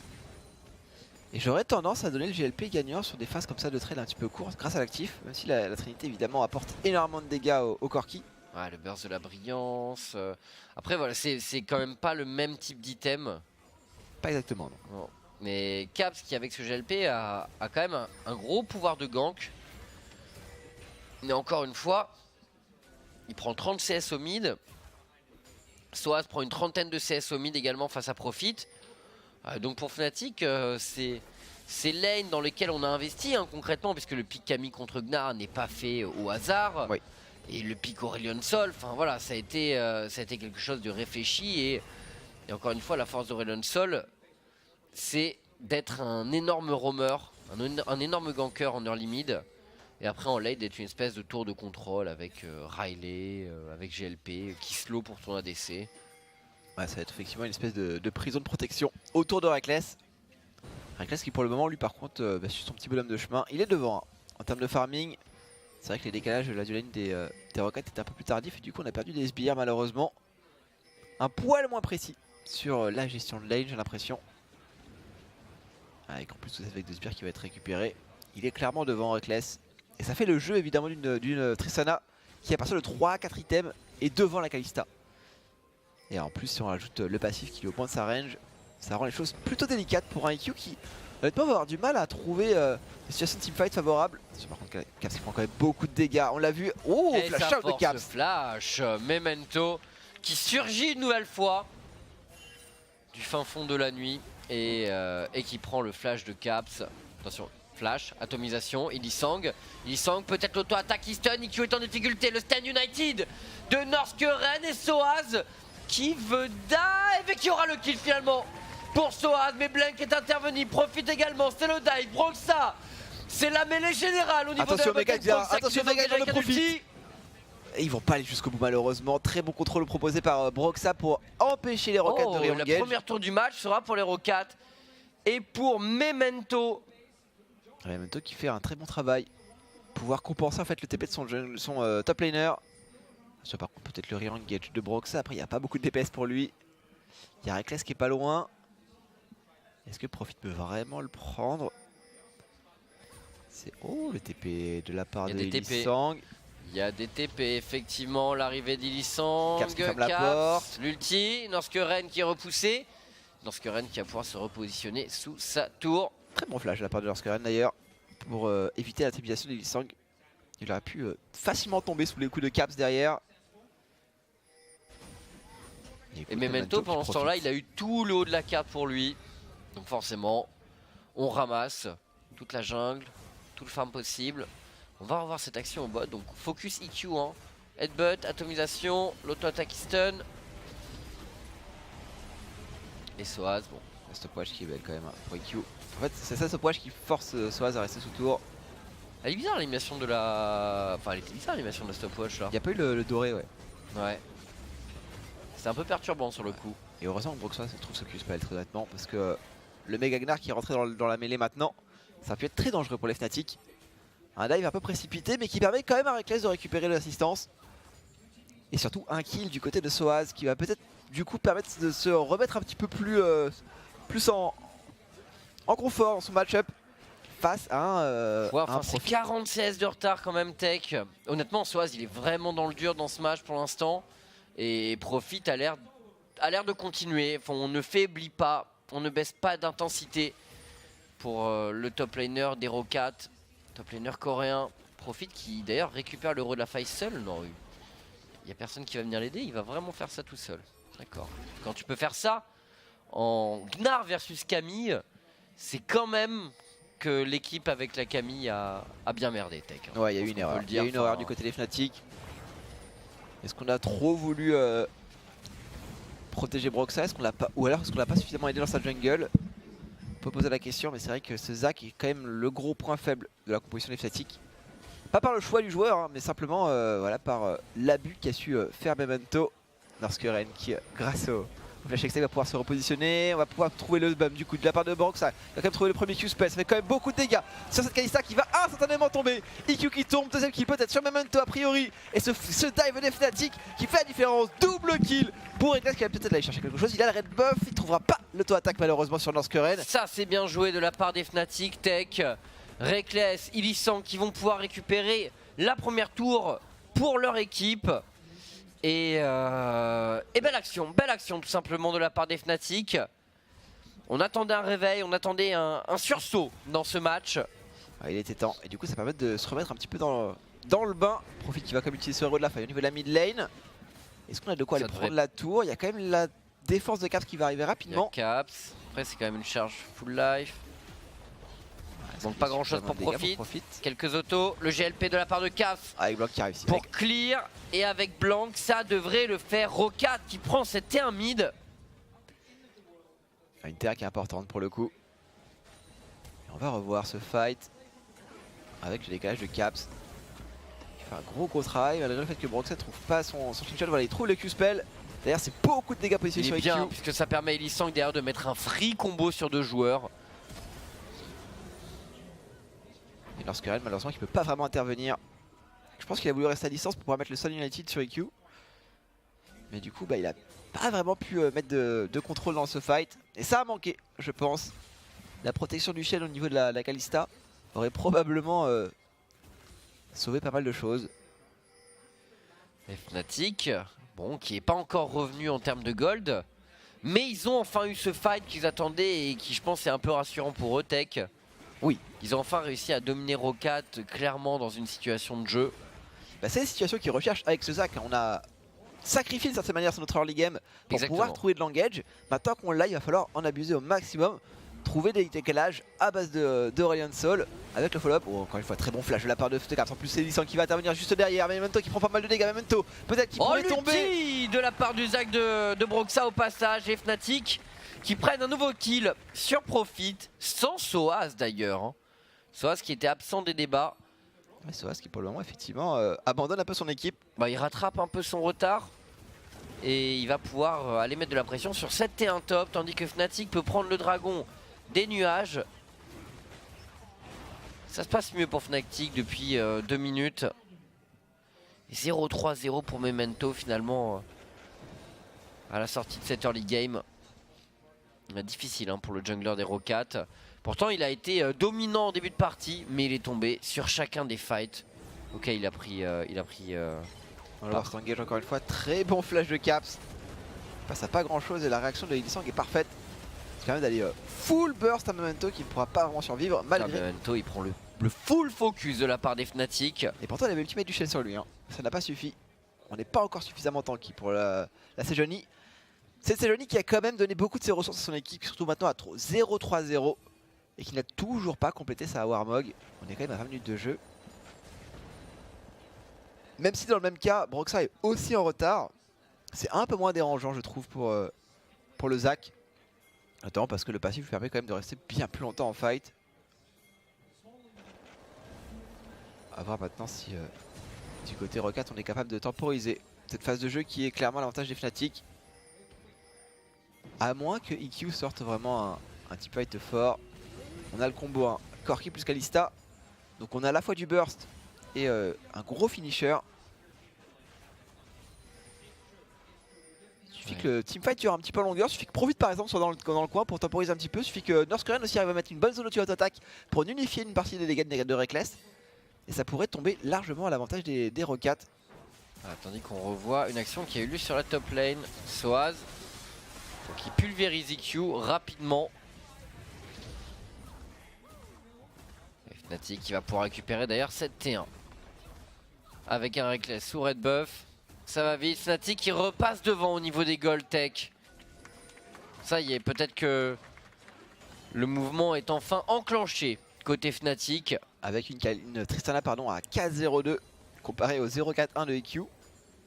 S2: Et j'aurais tendance à donner le GLP gagnant sur des phases comme ça de trade un petit peu courtes grâce à l'actif, même si la Trinité évidemment apporte énormément de dégâts au Corki.
S1: Ouais, le burst de la brillance. Après voilà, c'est quand même pas le même type d'item.
S2: Pas exactement non.
S1: Non. Mais Caps qui avec ce GLP a quand même un gros pouvoir de gank. Mais encore une fois, il prend 30 CS au mid. Soaz prend une trentaine de CS au mid également face à Profit. Donc pour Fnatic, c'est lane dans lesquelles on a investi hein, concrètement, puisque le pick Camille contre Gnar n'est pas fait au hasard.
S2: Oui.
S1: Et le pick Aurelion Sol, enfin voilà, ça a été quelque chose de réfléchi. Et encore une fois, la force d'Aurelion Sol, c'est d'être un énorme roamer, un énorme ganker en early mid. Et après en late d'être une espèce de tour de contrôle avec Riley, avec GLP, qui slow pour ton ADC.
S2: Ouais, ça va être effectivement une espèce de prison de protection autour de Reckless. Reckless qui pour le moment lui par contre suit son petit bonhomme de chemin. Il est devant hein. En termes de farming. C'est vrai que les décalages de la lane des Rockets étaient un peu plus tardifs et du coup on a perdu des sbires malheureusement. Un poil moins précis sur la gestion de lane, j'ai l'impression. Avec en plus tout ça avec des sbires qui va être récupéré. Il est clairement devant Reckless. Et ça fait le jeu évidemment d'une Tristana qui à partir de 3-4 items est devant la Kalista. Et en plus si on rajoute le passif qui est au point de sa range, ça rend les choses plutôt délicates pour un IQ qui honnêtement va avoir du mal à trouver des situations de teamfight favorables. Par contre Caps qui prend quand même beaucoup de dégâts, on l'a vu. Oh,
S1: et
S2: flash
S1: ça
S2: out de
S1: force
S2: Caps.
S1: Flash, Memento qui surgit une nouvelle fois du fin fond de la nuit et qui prend le flash de Caps. Attention, flash, atomisation, Illisang peut-être l'auto-attaque, Easton, IQ est en difficulté, le stand United de Northgren et Soaz qui veut dive et qui aura le kill finalement pour Soaz, mais Blank est intervenu, profite également, c'est le dive, Broxa, c'est la mêlée générale au niveau
S2: attention,
S1: de la
S2: Megadza, attention Megadza le profite. Et ils vont pas aller jusqu'au bout malheureusement. Très bon contrôle proposé par Broxa pour empêcher les Rockets de re-engage.
S1: La première tour du match sera pour les Rockets et pour Memento.
S2: Memento qui fait un très bon travail. Pouvoir compenser en fait le TP de son top laner. Par contre peut-être le re-engage de Broxa. Après il n'y a pas beaucoup de DPS pour lui. Il y a Reckless qui est pas loin. Est-ce que Profit peut vraiment le prendre? C'est le TP de la part de Illisang.
S1: Il y a des TP, effectivement, l'arrivée d'Illisang,
S2: Caps qui ferme la porte.
S1: L'ulti, Northgren qui est repoussé. Northgren qui va pouvoir se repositionner sous sa tour.
S2: Très bon flash de la part de Northgren d'ailleurs, pour éviter la tribulation d'Illisang. Il aurait pu facilement tomber sous les coups de Caps derrière.
S1: Et Memento, pendant ce temps-là, il a eu tout le haut de la carte pour lui. Donc forcément, on ramasse toute la jungle, tout le farm possible. On va revoir cette action au bot, donc focus EQ, hein. Headbutt, atomisation, l'auto-attaque stun. Et Soaz, bon.
S2: La stopwatch qui est belle quand même pour EQ. En fait, c'est ça stopwatch qui force Soaz à rester sous tour.
S1: Elle est bizarre l'animation de la... Enfin, elle était bizarre l'animation de la stopwatch là.
S2: Il n'y a pas eu le doré, ouais.
S1: Ouais. C'est un peu perturbant sur le coup.
S2: Et heureusement que Broxa se trouve ce Q-spell très honnêtement, parce que le Mega Gnar qui est rentré dans la mêlée maintenant, ça a pu être très dangereux pour les Fnatic. Un dive un peu précipité mais qui permet quand même à Reckless de récupérer l'assistance. Et surtout un kill du côté de Soaz qui va peut-être du coup permettre de se remettre un petit peu plus en confort dans son match-up face à un,
S1: ouais, enfin, c'est 40 CS de retard quand même Tech. Honnêtement Soaz il est vraiment dans le dur dans ce match pour l'instant. Et Profit a l'air de continuer. Enfin, on ne faiblit pas, on ne baisse pas d'intensité pour le top laner des Rockets. Top laner coréen, Profit qui d'ailleurs récupère l'euro de la faille seul. Non, il n'y a personne qui va venir l'aider, il va vraiment faire ça tout seul. D'accord. Quand tu peux faire ça en Gnar versus Camille, c'est quand même que l'équipe avec la Camille a bien merdé Tech. Hein.
S2: Ouais, il y a eu une erreur. Il y a eu une erreur du côté des Fnatic. Est-ce qu'on a trop voulu protéger Broxa, ou alors est-ce qu'on l'a pas suffisamment aidé dans sa jungle? On peut poser la question, mais c'est vrai que ce Zac est quand même le gros point faible de la composition des Fnatic. Pas par le choix du joueur, hein, mais simplement voilà, par l'abus qu'a su faire Memento. Northgren qui, grâce au flash extrait, va pouvoir se repositionner. On va pouvoir trouver le bum du coup de la part de Broxa. Il va quand même trouver le premier Q-spell. Ça fait quand même beaucoup de dégâts sur cette Kalista qui va instantanément tomber. EQ qui tombe, deuxième kill peut-être sur Memento a priori. Et ce dive des Fnatic qui fait la différence. Double kill pour Reckless qui va peut-être aller chercher quelque chose. Il a le red buff, il trouvera pas l'auto-attaque malheureusement sur Northgren.
S1: Ça c'est bien joué de la part des Fnatic. Tech, Reckless, Illisang qui vont pouvoir récupérer la première tour pour leur équipe. Et belle action tout simplement de la part des Fnatic. On attendait un réveil, on attendait un sursaut dans ce match.
S2: Ah, il était temps, et du coup ça permet de se remettre un petit peu dans le bain. Profit qui va comme utiliser ce héros de la faille au niveau de la mid lane. Est-ce qu'on a de quoi aller prendre la tour? Il y a quand même la défense de Caps qui va arriver rapidement.
S1: Caps, après c'est quand même une charge full life. Donc pas grand chose pour Profit. Quelques autos, le GLP de la part de Caps
S2: avec Blanc qui arrive ici.
S1: Pour clear, et avec Blanc ça devrait le faire. Rocket qui prend cette T1 mid.
S2: Une terre qui est importante pour le coup. Et on va revoir ce fight avec le décalage de Caps. Il fait un gros travail malgré le fait que Broxa ne trouve pas son shot. Voilà, il trouve le Q-spell. D'ailleurs c'est beaucoup de dégâts positionnés sur
S1: bien,
S2: EQ.
S1: puisque ça permet à Illisang derrière de mettre un free combo sur 2 joueurs.
S2: Et Northgren malheureusement qui peut pas vraiment intervenir. Je pense qu'il a voulu rester à distance pour pouvoir mettre le Sun United sur EQ. Mais du coup, bah, il a pas vraiment pu mettre de contrôle dans ce fight. Et ça a manqué, je pense. La protection du Shen au niveau de la Kalista aurait probablement sauvé pas mal de choses.
S1: Et Fnatic, bon, qui est pas encore revenu en termes de gold. Mais ils ont enfin eu ce fight qu'ils attendaient et qui, je pense, est un peu rassurant pour eux, Tech.
S2: Oui.
S1: Ils ont enfin réussi à dominer Roccat clairement dans une situation de jeu.
S2: Bah, c'est la situation qu'ils recherchent avec ce Zac. On a sacrifié d'une certaine manière sur notre early game pour pouvoir trouver de l'engage. Maintenant qu'on l'a, il va falloir en abuser au maximum. Trouver des décalages à base d'Aurelion Sol avec le follow-up. Oh, encore une fois, très bon flash de la part de Fnatic. En plus, c'est Lee Sin qui va intervenir juste derrière. Memento qui prend pas mal de dégâts. Memento, peut-être qu'il pourrait tomber.
S1: De la part du Zac de Broxah au passage. Et Fnatic qui prennent un nouveau kill sur Profit. Sans Soaz d'ailleurs. Hein. Soaz qui était absent des débats.
S2: Mais Soaz qui pour le moment effectivement abandonne un peu son équipe.
S1: Bah, il rattrape un peu son retard. Et il va pouvoir aller mettre de la pression sur cette T1 top. Tandis que Fnatic peut prendre le dragon des nuages. Ça se passe mieux pour Fnatic depuis 2 minutes. 0-3-0 pour Memento finalement à la sortie de cette early game. Difficile hein, pour le jungler des Roccat. Pourtant il a été dominant en début de partie, mais il est tombé sur chacun des fights. Ok, il a pris
S2: On va s'engage encore une fois, très bon flash de Caps. Il passe à pas grand chose et la réaction de Lee Sin est parfaite. Ça permet d'aller full burst à Memento qui ne pourra pas vraiment survivre malgré.
S1: Memento il prend le full focus de la part des Fnatic.
S2: Et pourtant il avait l'ultimate du Shen sur lui, hein. Ça n'a pas suffi. On n'est pas encore suffisamment tanky pour la Sejuani. C'est Sejuani qui a quand même donné beaucoup de ses ressources à son équipe, surtout maintenant à 0-3-0. Et qui n'a toujours pas complété sa Warmog. On est quand même à 20 minutes de jeu. Même si dans le même cas, Broxah est aussi en retard, c'est un peu moins dérangeant je trouve pour le Zac. Notamment parce que le passif lui permet quand même de rester bien plus longtemps en fight. A voir maintenant si du côté Roccat on est capable de temporiser cette phase de jeu qui est clairement l'avantage des Fnatic. À moins que EQ sorte vraiment un type fight fort. On a le combo hein, Corki plus Kalista. Donc on a à la fois du burst et un gros finisher. Il suffit que le teamfight dure un petit peu en longueur, il suffit que Profit par exemple soit dans le coin pour temporiser un petit peu, il suffit que North Korean aussi arrive à mettre une bonne zone auto-attaque pour unifier une partie des dégâts de Reckless. Et ça pourrait tomber largement à l'avantage des Roccat.
S1: Tandis qu'on revoit une action qui a eu lieu sur la top lane. Soaz qui pulvérise EQ rapidement. Et Fnatic qui va pouvoir récupérer d'ailleurs cette T1. Avec un Reckless sous red buff. Ça va vite. Fnatic qui repasse devant au niveau des gold tech. Ça y est, peut-être que le mouvement est enfin enclenché côté Fnatic.
S2: Avec une Tristana pardon, à 4-0-2 comparé au 0-4-1 de EQ.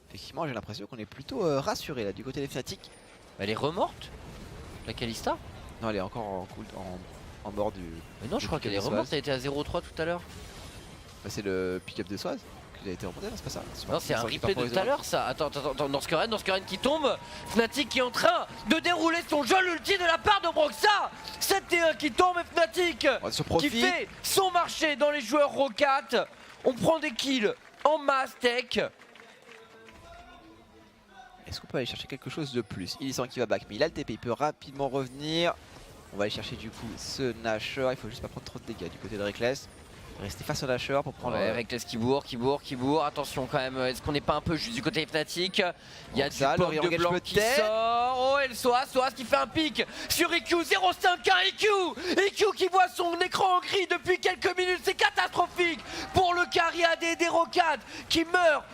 S2: Effectivement j'ai l'impression qu'on est plutôt rassuré là du côté des Fnatic.
S1: Elle est remorte, la Kalista?
S2: Non elle est encore en bord du...
S1: Mais non je crois qu'elle est remorte, elle était à 0-3 tout à l'heure.
S2: Bah, c'est le pick-up de Soaz qui a été remonté, non c'est pas ça.
S1: Non c'est un replay de tout à l'heure ça. Attends, North Korean qui tombe. Fnatic qui est en train de dérouler son jeu ulti de la part de Broxah. 7-1 qui tombe et Fnatic qui fait son marché dans les joueurs Roccat. On prend des kills en masse Tech.
S2: Est-ce qu'on peut aller chercher quelque chose de plus? Il sent qu'il va back mais il a le TP, il peut rapidement revenir. On va aller chercher du coup ce Nashor, il faut juste pas prendre trop de dégâts du côté de Reckless. Rester face au Nashor pour prendre...
S1: Reckless qui bourre. Attention quand même, est-ce qu'on n'est pas un peu juste du côté Fnatic? Il y a du pop de blanc qui sort. Oh et le Soaz qui fait un pic sur EQ, 0-5-1 EQ qui voit son écran en gris depuis quelques minutes, c'est catastrophique pour le carry AD des Roccat qui meurt,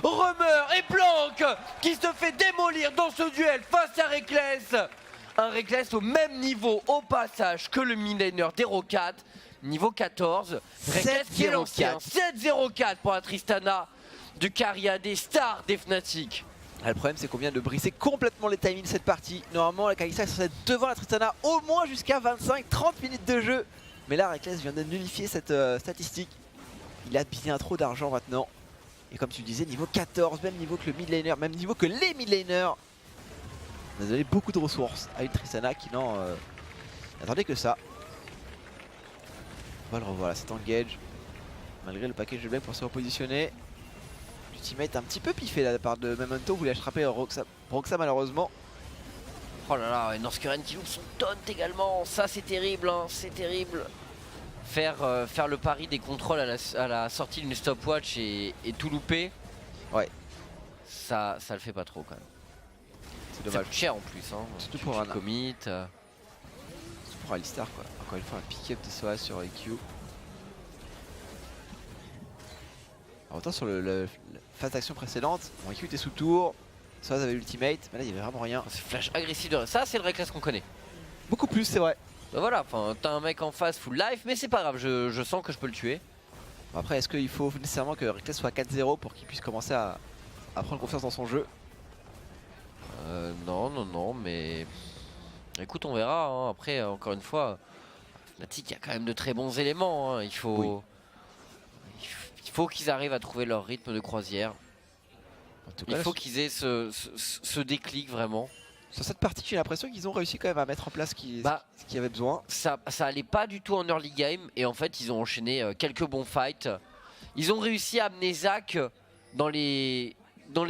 S1: remeurt et Blanc qui se fait démolir dans ce duel face à Reckless. Un Reckless au même niveau au passage que le mid-laner des Roccat. Niveau 14, Reckless qui est l'ancien, 7-0-4 pour la Tristana du Caria des stars des Fnatic.
S2: Le problème c'est qu'on vient de briser complètement les timings de cette partie. Normalement la Kalista est censée être devant la Tristana au moins jusqu'à 25-30 minutes de jeu. Mais là Reckless vient de nullifier cette statistique. Il a bien trop d'argent maintenant. Et comme tu disais, niveau 14, même niveau que le mid laner, même niveau que les mid laners. On a donné beaucoup de ressources à une Tristana qui n'en attendait que ça. On va le revoir là, cet engage. Malgré le package de blague pour se repositionner. L'ultimate un petit peu piffé là, de la part de Memento. Voulait attraper Broxa malheureusement.
S1: Oh là là, et Norskuren qui loupe son taunt également. Ça c'est terrible, hein, c'est terrible. Faire le pari des contrôles à la sortie d'une stopwatch et tout louper.
S2: Ouais.
S1: Ça le fait pas trop quand même.
S2: C'est
S1: Ça
S2: dommage.
S1: coûte cher en plus. Hein.
S2: Surtout pour un
S1: commit.
S2: C'est pour Alistar quoi. Encore une fois un pick-up de Soa sur EQ. Alors, autant sur la phase d'action précédente, bon, EQ était sous tour. Soa avait l'ultimate, mais là il y avait vraiment rien.
S1: C'est flash agressif de... Ça c'est le Reckless qu'on connaît.
S2: Beaucoup plus c'est vrai.
S1: Bah voilà, enfin t'as un mec en face full life, mais c'est pas grave, je sens que je peux le tuer.
S2: Bon, après est-ce qu'il faut nécessairement que Reckless soit 4-0 pour qu'il puisse commencer à prendre confiance dans son jeu?
S1: Non, mais écoute, on verra. Hein. Après, encore une fois, Fnatic a quand même de très bons éléments. Hein. Il faut qu'ils arrivent à trouver leur rythme de croisière.
S2: En tout cas,
S1: Il faut qu'ils aient ce déclic vraiment.
S2: sur cette partie, j'ai l'impression qu'ils ont réussi quand même à mettre en place ce qu'il y avait besoin.
S1: Ça allait pas du tout en early game et en fait ils ont enchaîné quelques bons fights. Ils ont réussi à amener Zach dans les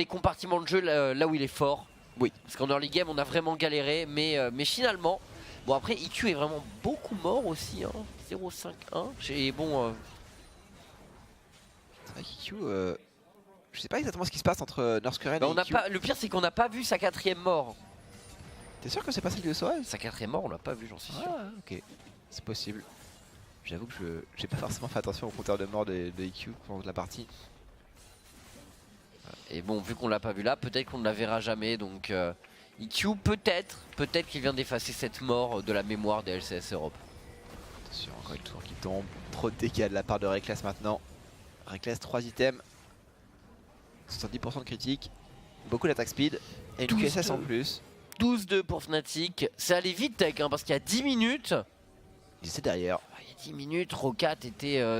S1: compartiments de jeu là où il est fort.
S2: Oui.
S1: Parce qu'en early game on a vraiment galéré, mais finalement, bon après EQ est vraiment beaucoup mort aussi, hein. 0-5-1. Et bon.
S2: C'est vrai qu'EQ, je sais pas exactement ce qui se passe entre Norskuren et EQ.
S1: Le pire c'est qu'on n'a pas vu sa 4ème mort.
S2: T'es sûr que c'est pas celle de Soa?
S1: Sa 4ème mort on l'a pas vu, j'en suis sûr.
S2: Ah, ok, c'est possible. J'avoue que j'ai pas forcément fait attention au compteur de mort de EQ pendant la partie.
S1: Et bon, vu qu'on l'a pas vu là, peut-être qu'on ne la verra jamais. Donc EQ peut-être qu'il vient d'effacer cette mort de la mémoire des LCS Europe.
S2: Attention, encore une tour qui tombe. Trop de dégâts de la part de Reckless maintenant. Reckless 3 items. 70% de critique. Beaucoup d'attaque speed. Et une QSS en plus.
S1: 12-2 pour Fnatic. Ça allait vite Tech hein, parce qu'il y a 10 minutes.
S2: Il était derrière.
S1: Il y a 10 minutes, Rocat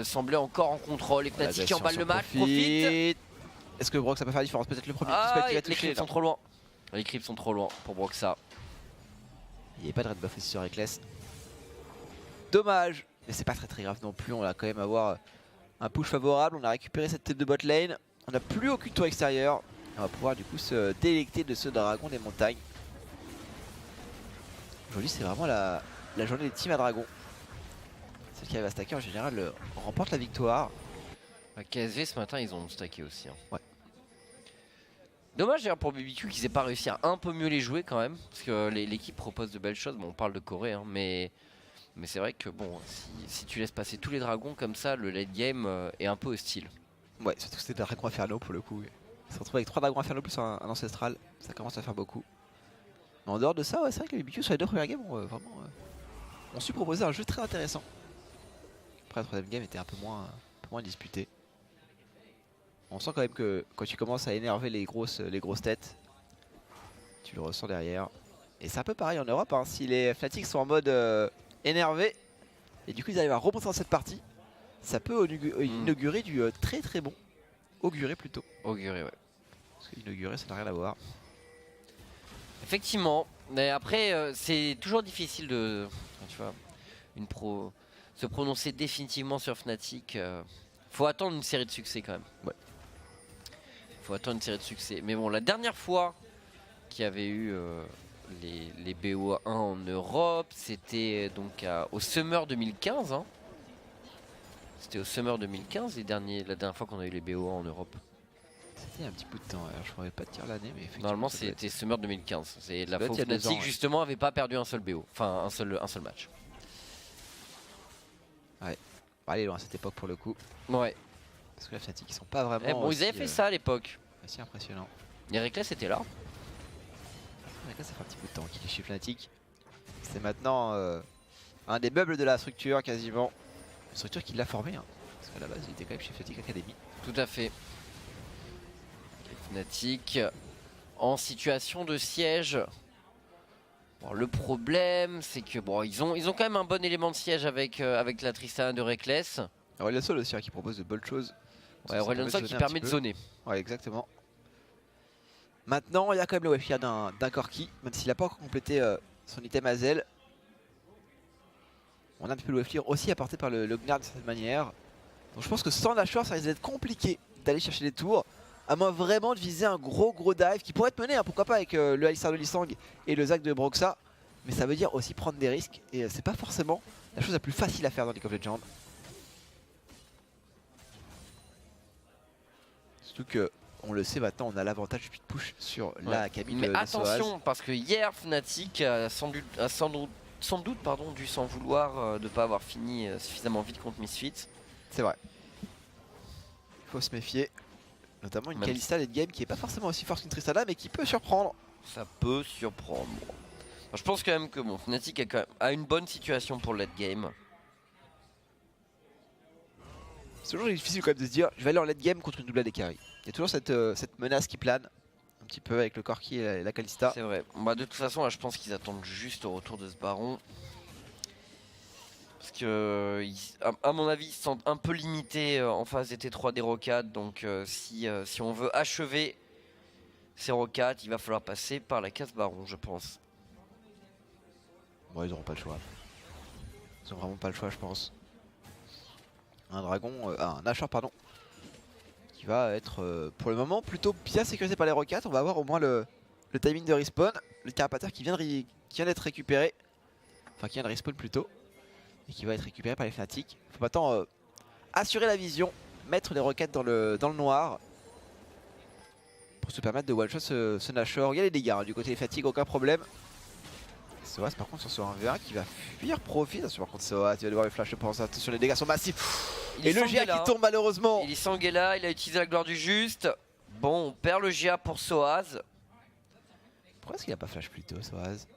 S1: semblait encore en contrôle. Et Fnatic qui emballe le match. Profite.
S2: Est-ce que Brox ça peut faire la différence? Peut-être le premier qui va toucher.
S1: Les creeps sont trop loin. Les creeps sont trop loin pour Broxa.
S2: Il n'y avait pas de red buff aussi sur Reckless. Dommage. Mais c'est pas très grave non plus. On va quand même avoir un push favorable. On a récupéré cette tête de bot lane. On n'a plus aucun tour extérieur. On va pouvoir du coup se délecter de ce dragon des montagnes. Aujourd'hui c'est vraiment la journée des teams à dragon. Celle qui arrive à stacker en général remporte la victoire.
S1: KSV ce matin ils ont stacké aussi. Hein.
S2: Ouais.
S1: Dommage d'ailleurs pour BBQ qu'ils aient pas réussi à un peu mieux les jouer quand même. Parce que l'équipe propose de belles choses. Bon on parle de Corée hein, mais c'est vrai que bon si tu laisses passer tous les dragons comme ça, le late game est un peu hostile.
S2: Ouais, surtout que c'était des dragons infernaux pour le coup. On se retrouve avec 3 dragons infernaux plus un ancestral. Ça commence à faire beaucoup. Mais en dehors de ça, ouais, c'est vrai que les BBQ sur les 2 premières games ont vraiment ont su proposer un jeu très intéressant. Après la 3ème game était un peu moins disputé. On sent quand même que quand tu commences à énerver les grosses têtes, tu le ressens derrière. Et c'est un peu pareil en Europe, hein. Si les Fnatic sont en mode énervé, et du coup ils arrivent à remonter dans cette partie, ça peut inaugurer du très bon. Augurer plutôt.
S1: Augurer ouais.
S2: Parce qu'inaugurer ça n'a rien à voir.
S1: Effectivement, mais après c'est toujours difficile de se prononcer définitivement sur Fnatic. Faut attendre une série de succès quand même.
S2: Ouais.
S1: Faut attendre une série de succès. Mais bon, la dernière fois qu'il y avait eu les BO1 en Europe, c'était donc au Summer 2015. Hein. C'était au Summer 2015 la dernière fois qu'on a eu les BO1 en Europe.
S2: C'était il y a un petit bout de temps, alors je pourrais pas te dire l'année, mais effectivement.
S1: Normalement c'était Summer 2015. C'est la fois où
S2: il y a 2
S1: Fnatic
S2: ans,
S1: justement avait pas perdu un seul BO. Enfin un seul match.
S2: Ouais. Bon, allez loin à cette époque pour le coup.
S1: Ouais.
S2: Parce que la Fnatic ils sont pas vraiment.
S1: Eh bon, ils avaient fait ça à l'époque.
S2: Assez impressionnant.
S1: Et Reckless était là.
S2: Reckless ça fait un petit bout de temps qu'il est chez Fnatic. C'est maintenant un des meubles de la structure quasiment. Une structure qui l'a formé. Hein. Parce qu'à la base il était quand même chez Fnatic Academy.
S1: Tout à fait. Fnatic en situation de siège. Bon, le problème c'est que bon ils ont quand même un bon élément de siège avec la Tristana de Reckless.
S2: Aurélien Sol aussi hein, qui propose de bonnes choses.
S1: Ouais, Aurélien Sol qui permet de zoner.
S2: Ouais exactement. Maintenant il y a quand même le webfire d'un Corki, même s'il n'a pas encore complété son item Hazel. On a un petit peu le webfire aussi apporté par le Gnard de cette manière. Donc je pense que sans Nashor ça risque d'être compliqué d'aller chercher des tours. À moins vraiment de viser un gros dive qui pourrait être mené, hein, pourquoi pas avec le Alistar de Lee Sang et le Zac de Broxa. Mais ça veut dire aussi prendre des risques et c'est pas forcément la chose la plus facile à faire dans League of Legends. Surtout que, on le sait maintenant, on a l'avantage du speed push sur la Akali
S1: Mais
S2: de
S1: attention,
S2: Soaz.
S1: parce que hier Fnatic a sans doute dû s'en vouloir de ne pas avoir fini suffisamment vite contre Misfits.
S2: C'est vrai. Il faut se méfier. Notamment une
S1: Même
S2: Kalista late game qui est pas forcément aussi forte qu'une Tristana mais qui peut surprendre.
S1: Ça peut surprendre. Enfin, je pense quand même que bon, Fnatic a une bonne situation pour le late game.
S2: C'est toujours difficile quand même de se dire je vais aller en late game contre une double AD carry. Il y a toujours cette menace qui plane un petit peu avec le Corki et la Kalista.
S1: C'est vrai. Bah, de toute façon, là, je pense qu'ils attendent juste au retour de ce baron. Parce que, à mon avis, ils se sentent un peu limités en phase des T3 des rocades. Donc, si on veut achever ces rocades, il va falloir passer par la case baron, je pense.
S2: Bon, ils auront pas le choix. Ils ont vraiment pas le choix, je pense. Un dragon, un Nashor pardon, qui va être pour le moment plutôt bien sécurisé par les rocades. On va avoir au moins le timing de respawn, le carapateur qui vient d'être récupéré, enfin qui vient de respawn plutôt, et qui va être récupéré par les Fnatic. Faut maintenant assurer la vision, mettre les rocades dans le noir pour se permettre de one shot ce Nashor. Il y a les dégâts hein, du côté des Fnatic, aucun problème. Soaz par contre sur ce 1v1 qui va fuir profit. Attention par contre Soaz, il va devoir le flash je pense. Attention les dégâts sont massifs. Et le GA qui tombe malheureusement.
S1: Il est Sanguela, il a utilisé la gloire du juste. Bon, on perd le GA pour Soaz.
S2: Pourquoi est-ce qu'il a pas flash plus tôt Soaz?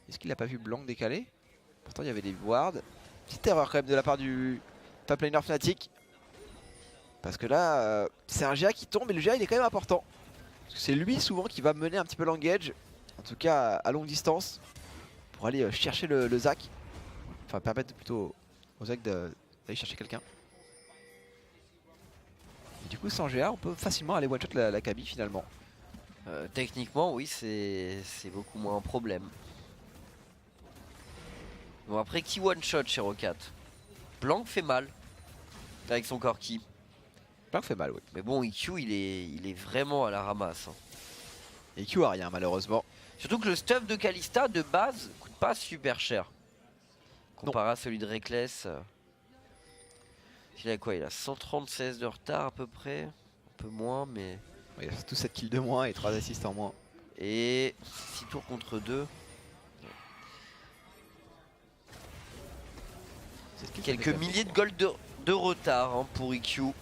S2: Est-ce qu'il a pas vu Blanc décaler? Pourtant il y avait des wards. Petite erreur quand même de la part du top laner Fnatic. Parce que là c'est un GA qui tombe et le GA il est quand même important. Parce que c'est lui souvent qui va mener un petit peu l'engage. En tout cas à longue distance. Pour aller chercher le Zac. Enfin permettre plutôt au Zac d'aller chercher quelqu'un. Du coup sans GA on peut facilement aller one shot la Kaby finalement.
S1: Techniquement oui c'est beaucoup moins un problème. Bon après qui one shot chez Rocat? Blanc fait mal avec son Corki.
S2: Blanc fait mal oui.
S1: Mais bon EQ il est vraiment à la ramasse. Hein.
S2: EQ a rien malheureusement.
S1: Surtout que le stuff de Kalista de base coûte pas super cher. Comparé à celui de Reckless. Il a quoi? Il a 136 de retard à peu près. Un peu moins mais...
S2: Il a surtout 7 kills de moins et 3 assists en moins.
S1: Et 6 tours contre 2. Quelques milliers de gold de retard hein, pour EQ.
S2: Ouais,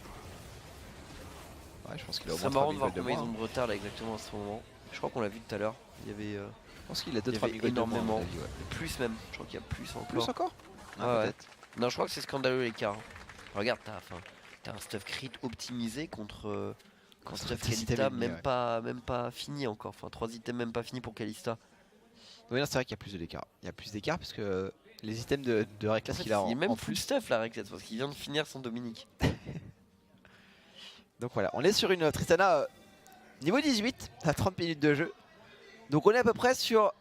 S2: je pense qu'il a au moins
S1: C'est marrant de
S2: 3000
S1: voir
S2: gold de
S1: combien ils
S2: moins.
S1: ont de retard là exactement à ce moment. Je crois qu'on l'a vu tout à l'heure. Il y avait...
S2: Je pense qu'il a
S1: il y
S2: 2-3
S1: avait
S2: 000 gold de moins,
S1: énormément.
S2: à mon avis, ouais.
S1: Plus même. Je crois qu'il y a plus encore.
S2: Plus encore
S1: Ah ouais.
S2: peut-être.
S1: Non, je crois que c'est scandaleux l'écart. Regarde, t'as un stuff crit optimisé contre stuff
S2: des
S1: Kalista
S2: items ennemis,
S1: même pas fini encore. Enfin, 3 items même pas finis pour Kalista.
S2: Oui, c'est vrai qu'il y a plus d'écart. Il y a plus d'écart parce que les items de Reckless
S1: En fait,
S2: qu'il a
S1: il est même
S2: en
S1: full
S2: plus.
S1: stuff la Reckless parce qu'il vient de finir son Dominique.
S2: Donc voilà, on est sur une Tristana niveau 18 à 30 minutes de jeu. Donc on est à peu près sur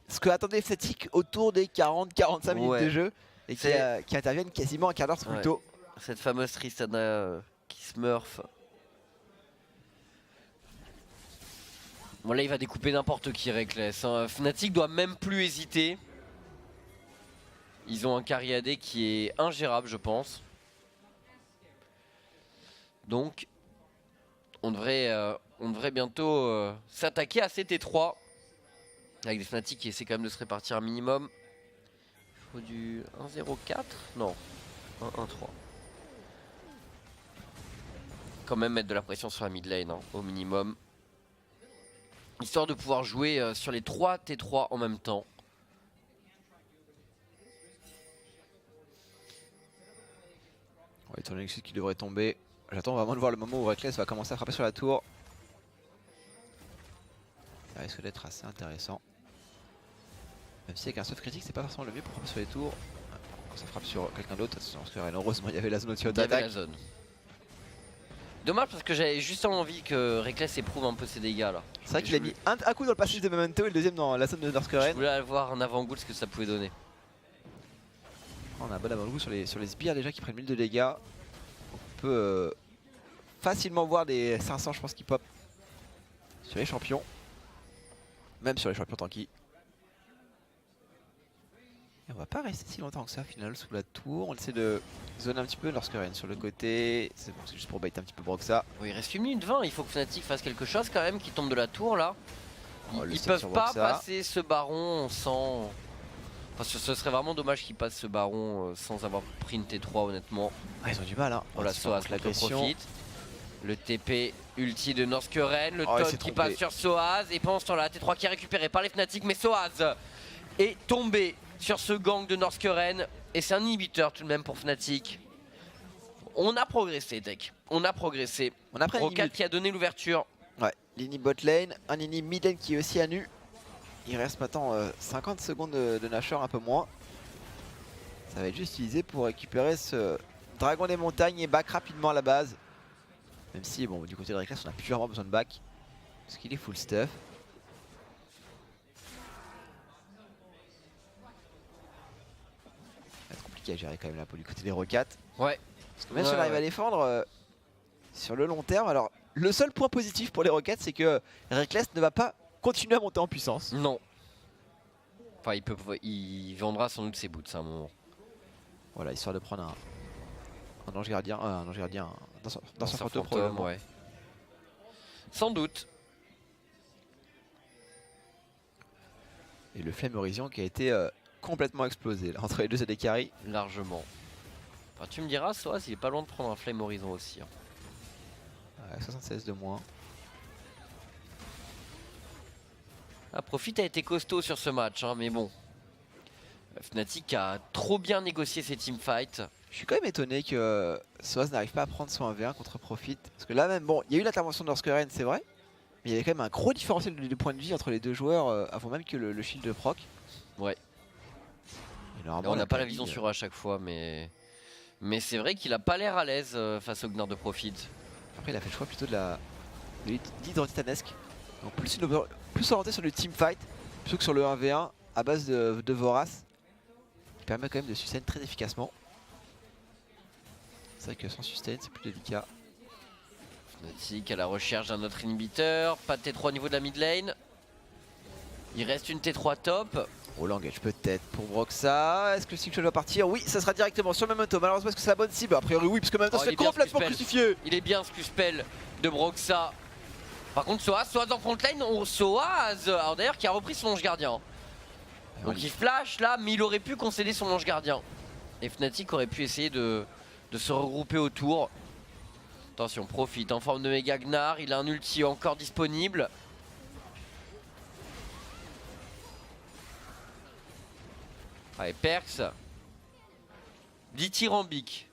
S2: ce que attendait Fnatic autour des 40-45 minutes de jeu et qui interviennent quasiment un quart d'heure plus tôt.
S1: Cette fameuse Tristana qui smurf. Bon là il va découper n'importe qui Reckless. Hein. Fnatic doit même plus hésiter. Ils ont un carry AD qui est ingérable je pense. Donc on devrait bientôt s'attaquer à ces T3. Avec des Fnatic qui essaient quand même de se répartir un minimum. Il faut du 1-0-4 non 1-1-3. Quand même mettre de la pression sur la mid lane hein, au minimum. Histoire de pouvoir jouer sur les 3 T3 en même temps.
S2: Ouais, ton Nexus qui devrait tomber. J'attends vraiment de voir le moment où Reckless va commencer à frapper sur la tour. Ça risque d'être assez intéressant. Même si avec un soft critique c'est pas forcément le mieux pour frapper sur les tours. Quand ça frappe sur quelqu'un d'autre, parce que heureusement il y avait la zone au-dessus d'attaque.
S1: La zone. Dommage parce que j'avais juste envie que Reckless éprouve un peu ses dégâts là.
S2: C'est vrai qu'il a mis un coup dans le passif de Memento et le deuxième dans la zone de North
S1: Je
S2: Current.
S1: voulais avoir un avant-goût ce que ça pouvait donner.
S2: On a un bon avant-goût sur les sbires déjà qui prennent 1000 de dégâts. On peut facilement voir des 500 je pense qui pop sur les champions. Même sur les champions tanky. Et on va pas rester si longtemps que ça au final sous la tour. On essaie de zoner un petit peu Northgaren sur le côté. C'est bon, c'est juste pour bait un petit peu Broxa.
S1: Oui, il reste 1 minute 20, il faut que Fnatic fasse quelque chose quand même, qui tombe de la tour là. Ils
S2: stun
S1: peuvent
S2: sur
S1: pas
S2: Broxa.
S1: passer ce baron sans... Parce que ce serait vraiment dommage qu'ils passent ce baron sans avoir pris une T3 honnêtement.
S2: Ah, ils ont du mal hein.
S1: Voilà, Soaz profite. Le TP ulti de Northgaren, le Todd qui passe sur Soaz. Et pendant ce temps là, T3 qui est récupéré par les Fnatic, mais Soaz est tombé sur ce gang de Northgaren. Et c'est un inhibiteur tout de même pour Fnatic. On a progressé, Tech. On a progressé.
S2: On a pris
S1: Roccat qui a donné l'ouverture.
S2: Ouais, Lini bot lane, un Lini mid lane qui est aussi à nu. Il reste maintenant 50 secondes de Nashor, un peu moins. Ça va être juste utilisé pour récupérer ce dragon des montagnes et back rapidement à la base. Même si, bon, du côté de Reckless, on a plus vraiment besoin de back. Parce qu'il est full stuff. Ça va être compliqué à gérer quand même là pour du côté des Roccat.
S1: Ouais.
S2: Parce que même si on arrive à défendre sur le long terme, alors le seul point positif pour les Roccat, c'est que Reckless ne va pas continuer à monter en puissance.
S1: Non. Enfin, il vendra sans doute ses boots à un moment.
S2: Voilà, histoire de prendre un ange gardien, dans son fantôme
S1: probablement. Ouais. Sans doute.
S2: Et le Flame Horizon qui a été complètement explosé là, entre les deux AD carry.
S1: Largement. Enfin, tu me diras, Soaz, il est pas loin de prendre un Flame Horizon aussi. Hein.
S2: Ouais, 76 de moins.
S1: Ah, Profit a été costaud sur ce match, hein, mais bon. Fnatic a trop bien négocié ses teamfights.
S2: Je suis quand même étonné que Soaz n'arrive pas à prendre son 1v1 contre Profit. Parce que là même, bon, il y a eu l'intervention de Northgaren, c'est vrai. Mais il y avait quand même un gros différentiel de points de vie entre les deux joueurs avant même que le shield de proc.
S1: Ouais. Et on n'a pas la vision sur eux à chaque fois, mais c'est vrai qu'il a pas l'air à l'aise face au Gnar de Profit.
S2: Après, il a fait le choix plutôt de l'hydre titanesque. Donc plus orienté sur le teamfight plutôt que sur le 1v1 à base de Vorace. Qui permet quand même de sustain très efficacement. C'est vrai que sans sustain, c'est plus délicat.
S1: Fnatic à la recherche d'un autre inhibiteur. Pas de T3 au niveau de la mid lane. Il reste une T3 top.
S2: Oh, l'engage peut-être pour Broxa. Est-ce que le Singshot va partir? Oui, ça sera directement sur le Memento. Malheureusement, est-ce que c'est la bonne cible? A priori, oui, parce que Memento se fait complètement crucifié.
S1: Il est bien ce Q-spell de Broxa. Par contre, Soaz en front lane. Soaz, alors d'ailleurs, qui a repris son ange gardien. Donc il flash là, mais il aurait pu concéder son ange gardien. Et Fnatic aurait pu essayer de se regrouper autour. Attention, Profite en forme de méga Gnar. Il a un ulti encore disponible. Allez, Perks. Dithyrambique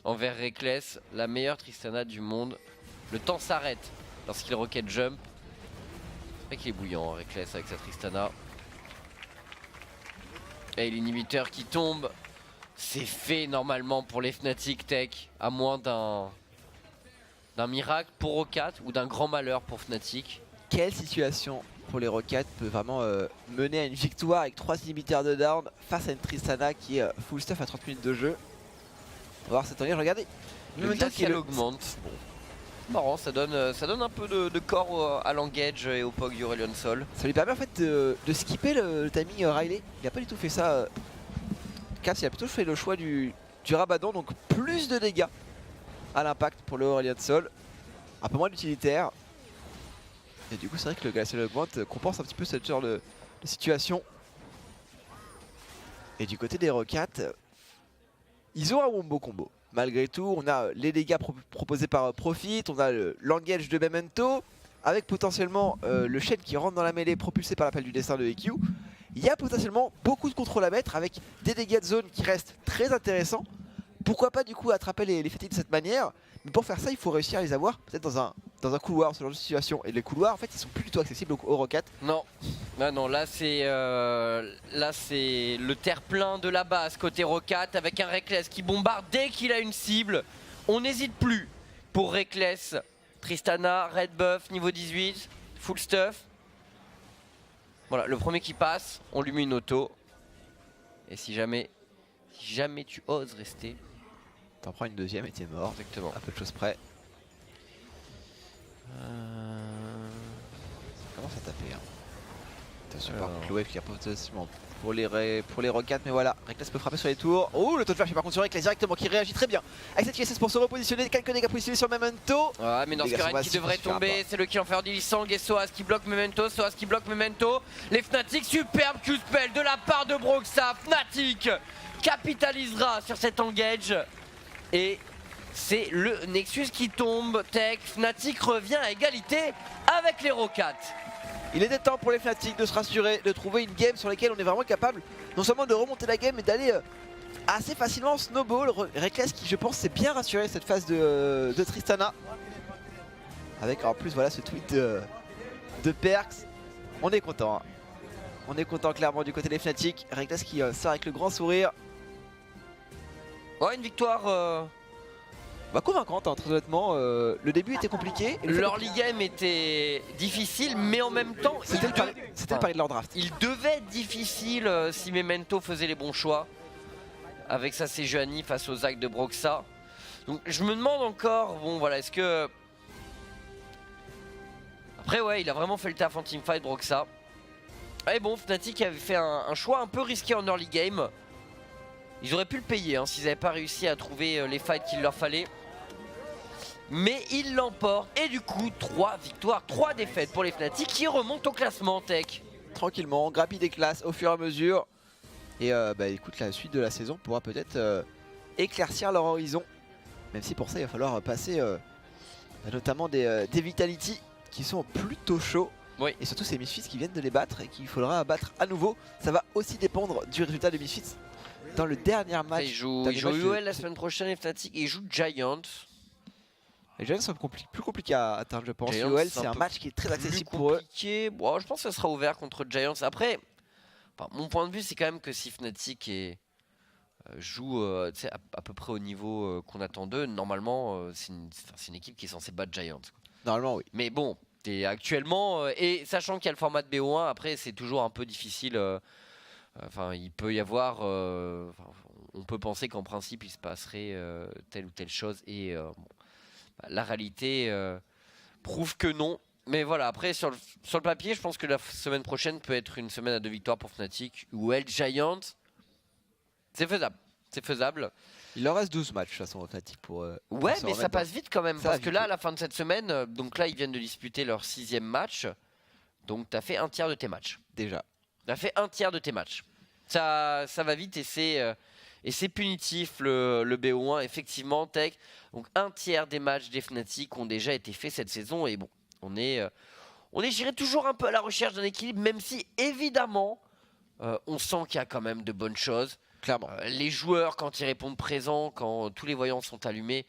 S1: envers Reckless, la meilleure Tristana du monde. Le temps s'arrête lorsqu'il rocket jump. C'est vrai qu'il est bouillant, hein, Reckless, avec sa Tristana. Et l'inhibiteur qui tombe. C'est fait normalement pour les Fnatic Tech, à moins d'un miracle pour Roccat ou d'un grand malheur pour Fnatic.
S2: Quelle situation pour les Roccat peut vraiment mener à une victoire avec 3 inhibiteurs de down face à une Tristana qui est full stuff à 30 minutes de jeu. On va voir cette engage, regardez.
S1: Le glacial augmente. Bon. Marrant, ça donne un peu de corps à l'engage et au POG d'Aurelion Sol.
S2: Ça lui permet en fait de skipper le timing Riley. Il a pas du tout fait ça. Caps, il a plutôt fait le choix du Rabadon, donc plus de dégâts à l'impact pour le Aurelion Sol. Un peu moins d'utilitaire. Et du coup, c'est vrai que le glacial augmente compense un petit peu cette genre de situation. Et du côté des Roccat, ils ont un wombo combo. Malgré tout, on a les dégâts proposés par Profit, on a l'engage de Memento, avec potentiellement le Shen qui rentre dans la mêlée propulsé par l'appel du destin de EQ. Il y a potentiellement beaucoup de contrôle à mettre avec des dégâts de zone qui restent très intéressants. Pourquoi pas du coup attraper les fatigues de cette manière? Mais pour faire ça, il faut réussir à les avoir peut-être dans un couloir, ce genre de situation. Et les couloirs, en fait, ils sont plus du tout accessibles aux Roccat.
S1: Non, non, là c'est le terre-plein de la base côté Roccat avec un Reckless qui bombarde dès qu'il a une cible. On n'hésite plus pour Reckless. Tristana, red buff, niveau 18, full stuff. Voilà, le premier qui passe, on lui met une auto. Et si jamais Si jamais tu oses rester.
S2: T'en prends une deuxième et t'es mort.
S1: Exactement.
S2: À peu de choses près. Ça commence à taper. Hein. Attention par contre le wave qui a potentiellement pour les rockets, mais voilà, Rekkles peut frapper sur les tours. Oh, le taux de flash est par contre sur Rekkles directement qui réagit très bien avec cette QSS pour se repositionner. Quelques dégâts positionnés sur Memento.
S1: Ouais, mais dans ce cas qui devrait tomber, c'est le kill en faveur d'Ilisang et Soaz qui bloque Memento. Soaz qui bloque Memento. Les Fnatic, superbe Q-spell de la part de Broxah. Fnatic capitalisera sur cet engage et c'est le Nexus qui tombe. Tech, Fnatic revient à égalité avec les Rocats.
S2: Il était temps pour les Fnatic de se rassurer, de trouver une game sur laquelle on est vraiment capable non seulement de remonter la game mais d'aller assez facilement en snowball. Rekkles qui je pense s'est bien rassuré cette phase de Tristana. Avec en plus voilà ce tweet de Perkz. On est content. Hein. On est content clairement du côté des Fnatic. Rekkles qui sort avec le grand sourire.
S1: Ouais, une victoire
S2: convaincante, hein, très honnêtement. Le début était compliqué.
S1: L'early game était difficile, mais en même temps,
S2: c'était le pari de leur draft.
S1: Il devait être difficile si Memento faisait les bons choix. Avec sa Sejuani face aux Zac de Broxah. Donc je me demande encore, bon voilà, est-ce que... Après ouais, il a vraiment fait le taf en teamfight Broxah. Et bon, Fnatic avait fait un choix un peu risqué en early game. Ils auraient pu le payer hein, s'ils n'avaient pas réussi à trouver les fights qu'il leur fallait. Mais ils l'emportent et du coup 3 victoires, 3 défaites pour les Fnatic qui remontent au classement Tech.
S2: Tranquillement, grappillent des classes au fur et à mesure. Et écoute, la suite de la saison pourra peut-être éclaircir leur horizon. Même si pour ça il va falloir passer notamment des Vitality qui sont plutôt chauds.
S1: Oui.
S2: Et surtout ces Misfits qui viennent de les battre et qu'il faudra battre à nouveau. Ça va aussi dépendre du résultat des Misfits dans le dernier match.
S1: Ils jouent UOL la semaine prochaine les Fnatic et ils jouent Giants.
S2: Les Giants sont plus compliqués à atteindre je pense. UOL c'est un match qui est très accessible pour eux.
S1: Bon, je pense que ça sera ouvert contre Giants. Après, mon point de vue c'est quand même que si Fnatic joue à peu près au niveau qu'on attend d'eux, normalement c'est une équipe qui est censée battre Giants. Quoi.
S2: Normalement oui.
S1: Mais bon, actuellement, et sachant qu'il y a le format de BO1, après c'est toujours un peu difficile. Il peut y avoir... on peut penser qu'en principe il se passerait telle ou telle chose et la réalité prouve que non. Mais voilà, après sur le papier, je pense que la semaine prochaine peut être une semaine à 2 victoires pour Fnatic ou El Giant. C'est faisable. C'est faisable.
S2: Il leur reste 12 matchs de toute façon au Fnatic pour...
S1: ouais, mais ça passe vite quand même. Parce que là, à la fin de cette semaine, donc là, ils viennent de disputer leur 6e match. Donc tu as fait un tiers de tes matchs.
S2: Déjà.
S1: Tu as fait un tiers de tes matchs. Ça va vite et c'est punitif le BO1, effectivement, Tech. Donc un tiers des matchs des Fnatic ont déjà été faits cette saison. Et bon, on est je dirais, toujours un peu à la recherche d'un équilibre, même si évidemment, on sent qu'il y a quand même de bonnes choses.
S2: Clairement.
S1: Les joueurs, quand ils répondent présent, quand tous les voyants sont allumés,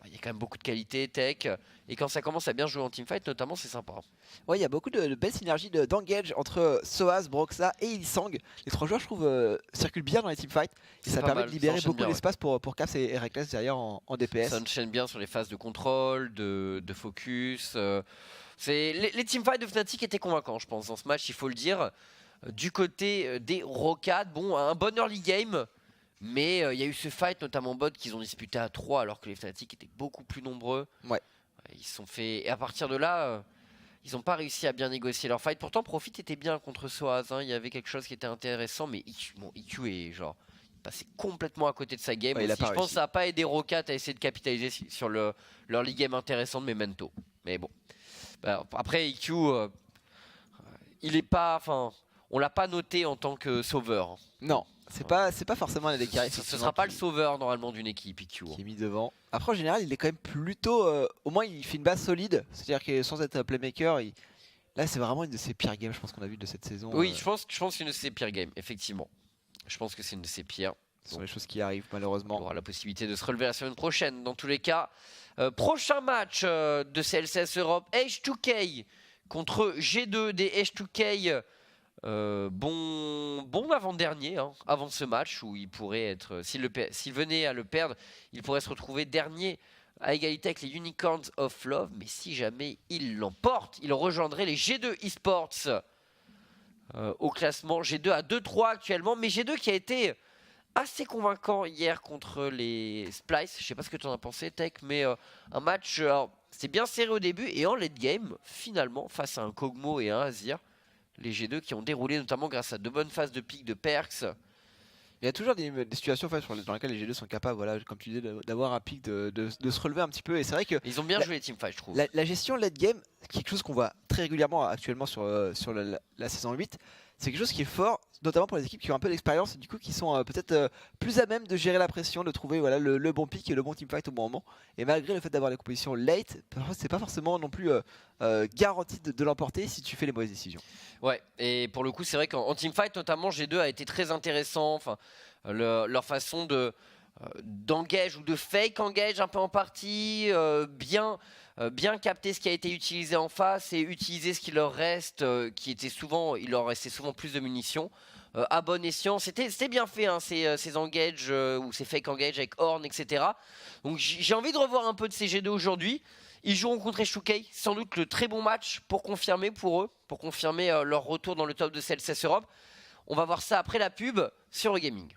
S1: il y a quand même beaucoup de qualité, Tech. Et quand ça commence à bien jouer en teamfight, notamment, c'est sympa.
S2: Ouais, il y a beaucoup de belles synergies d'engage entre Soaz, Broxah et Ilisang. Les 3 joueurs, je trouve, circulent bien dans les teamfights. Et ça permet de libérer beaucoup d'espace pour Caps et Rekkles derrière en DPS.
S1: Ça enchaîne bien sur les phases de contrôle, de focus. Les teamfights de Fnatic étaient convaincants, je pense, dans ce match, il faut le dire. Du côté des Rocats, bon, un bon early game. Mais il y a eu ce fight, notamment bot, qu'ils ont disputé à 3 alors que les Fnatic étaient beaucoup plus nombreux.
S2: Ouais.
S1: Ils se sont fait... Et à partir de là, ils n'ont pas réussi à bien négocier leur fight. Pourtant, Profit était bien contre Soaz. Hein. Il y avait quelque chose qui était intéressant, mais IQ est genre... Il passait complètement à côté de sa game.
S2: Ouais,
S1: je pense que ça n'a pas aidé Roccat à essayer de capitaliser sur leur league game intéressant de Memento. Mais bon. Après, IQ, il est pas... Enfin, on l'a pas noté en tant que sauveur.
S2: Non. C'est pas forcément un des carrés.
S1: Ce sera pas le sauveur normalement d'une équipe IQ.
S2: Qui est mis devant. Après en général il est quand même plutôt... au moins il fait une base solide. C'est-à-dire que sans être un playmaker, là c'est vraiment une de ses pires games je pense qu'on a vu de cette saison.
S1: Oui je pense que c'est une de ses pires games, effectivement. Je pense que c'est une de ses pires.
S2: Ce sont les choses qui arrivent malheureusement.
S1: On aura la possibilité de se relever la semaine prochaine dans tous les cas. Prochain match de CLCS Europe, H2K contre G2 des H2K. Bon avant-dernier, hein, avant ce match où il pourrait être, s'il venait à le perdre, il pourrait se retrouver dernier à égalité avec les Unicorns of Love. Mais si jamais il l'emporte, il rejoindrait les G2 eSports au classement. G2 à 2-3 actuellement, mais G2 qui a été assez convaincant hier contre les Splice. Je sais pas ce que tu en as pensé, Tech, mais un match, c'est bien serré au début et en late game, finalement, face à un Kog'Maw et un Azir, les G2 qui ont déroulé notamment grâce à de bonnes phases de pick de Perks.
S2: Il y a toujours des situations en fait, dans lesquelles les G2 sont capables, voilà, comme tu disais, d'avoir un pic, de se relever un petit peu. Et c'est vrai que
S1: Ils ont bien joué les teamfights, je trouve.
S2: la gestion late game, quelque chose qu'on voit très régulièrement actuellement sur la saison 8, c'est quelque chose qui est fort, notamment pour les équipes qui ont un peu d'expérience et du coup qui sont peut-être plus à même de gérer la pression, de trouver voilà, le bon pick et le bon teamfight au bon moment. Et malgré le fait d'avoir les compositions late, parfois c'est pas forcément non plus garanti de l'emporter si tu fais les mauvaises décisions.
S1: Ouais, et pour le coup, c'est vrai qu'en teamfight, notamment, G2 a été très intéressant. Enfin, leur façon d'engage ou de fake engage un peu en partie, bien capter ce qui a été utilisé en face et utiliser ce qui leur reste, il leur restait souvent plus de munitions. À bon escient, c'était bien fait, hein, ces engages ou ces fake engages avec Horn, etc. Donc j'ai envie de revoir un peu de ces G2 aujourd'hui. Ils joueront contre Shukai, sans doute le très bon match pour confirmer pour eux, pour confirmer leur retour dans le top de CLCS Europe. On va voir ça après la pub sur Eurogaming.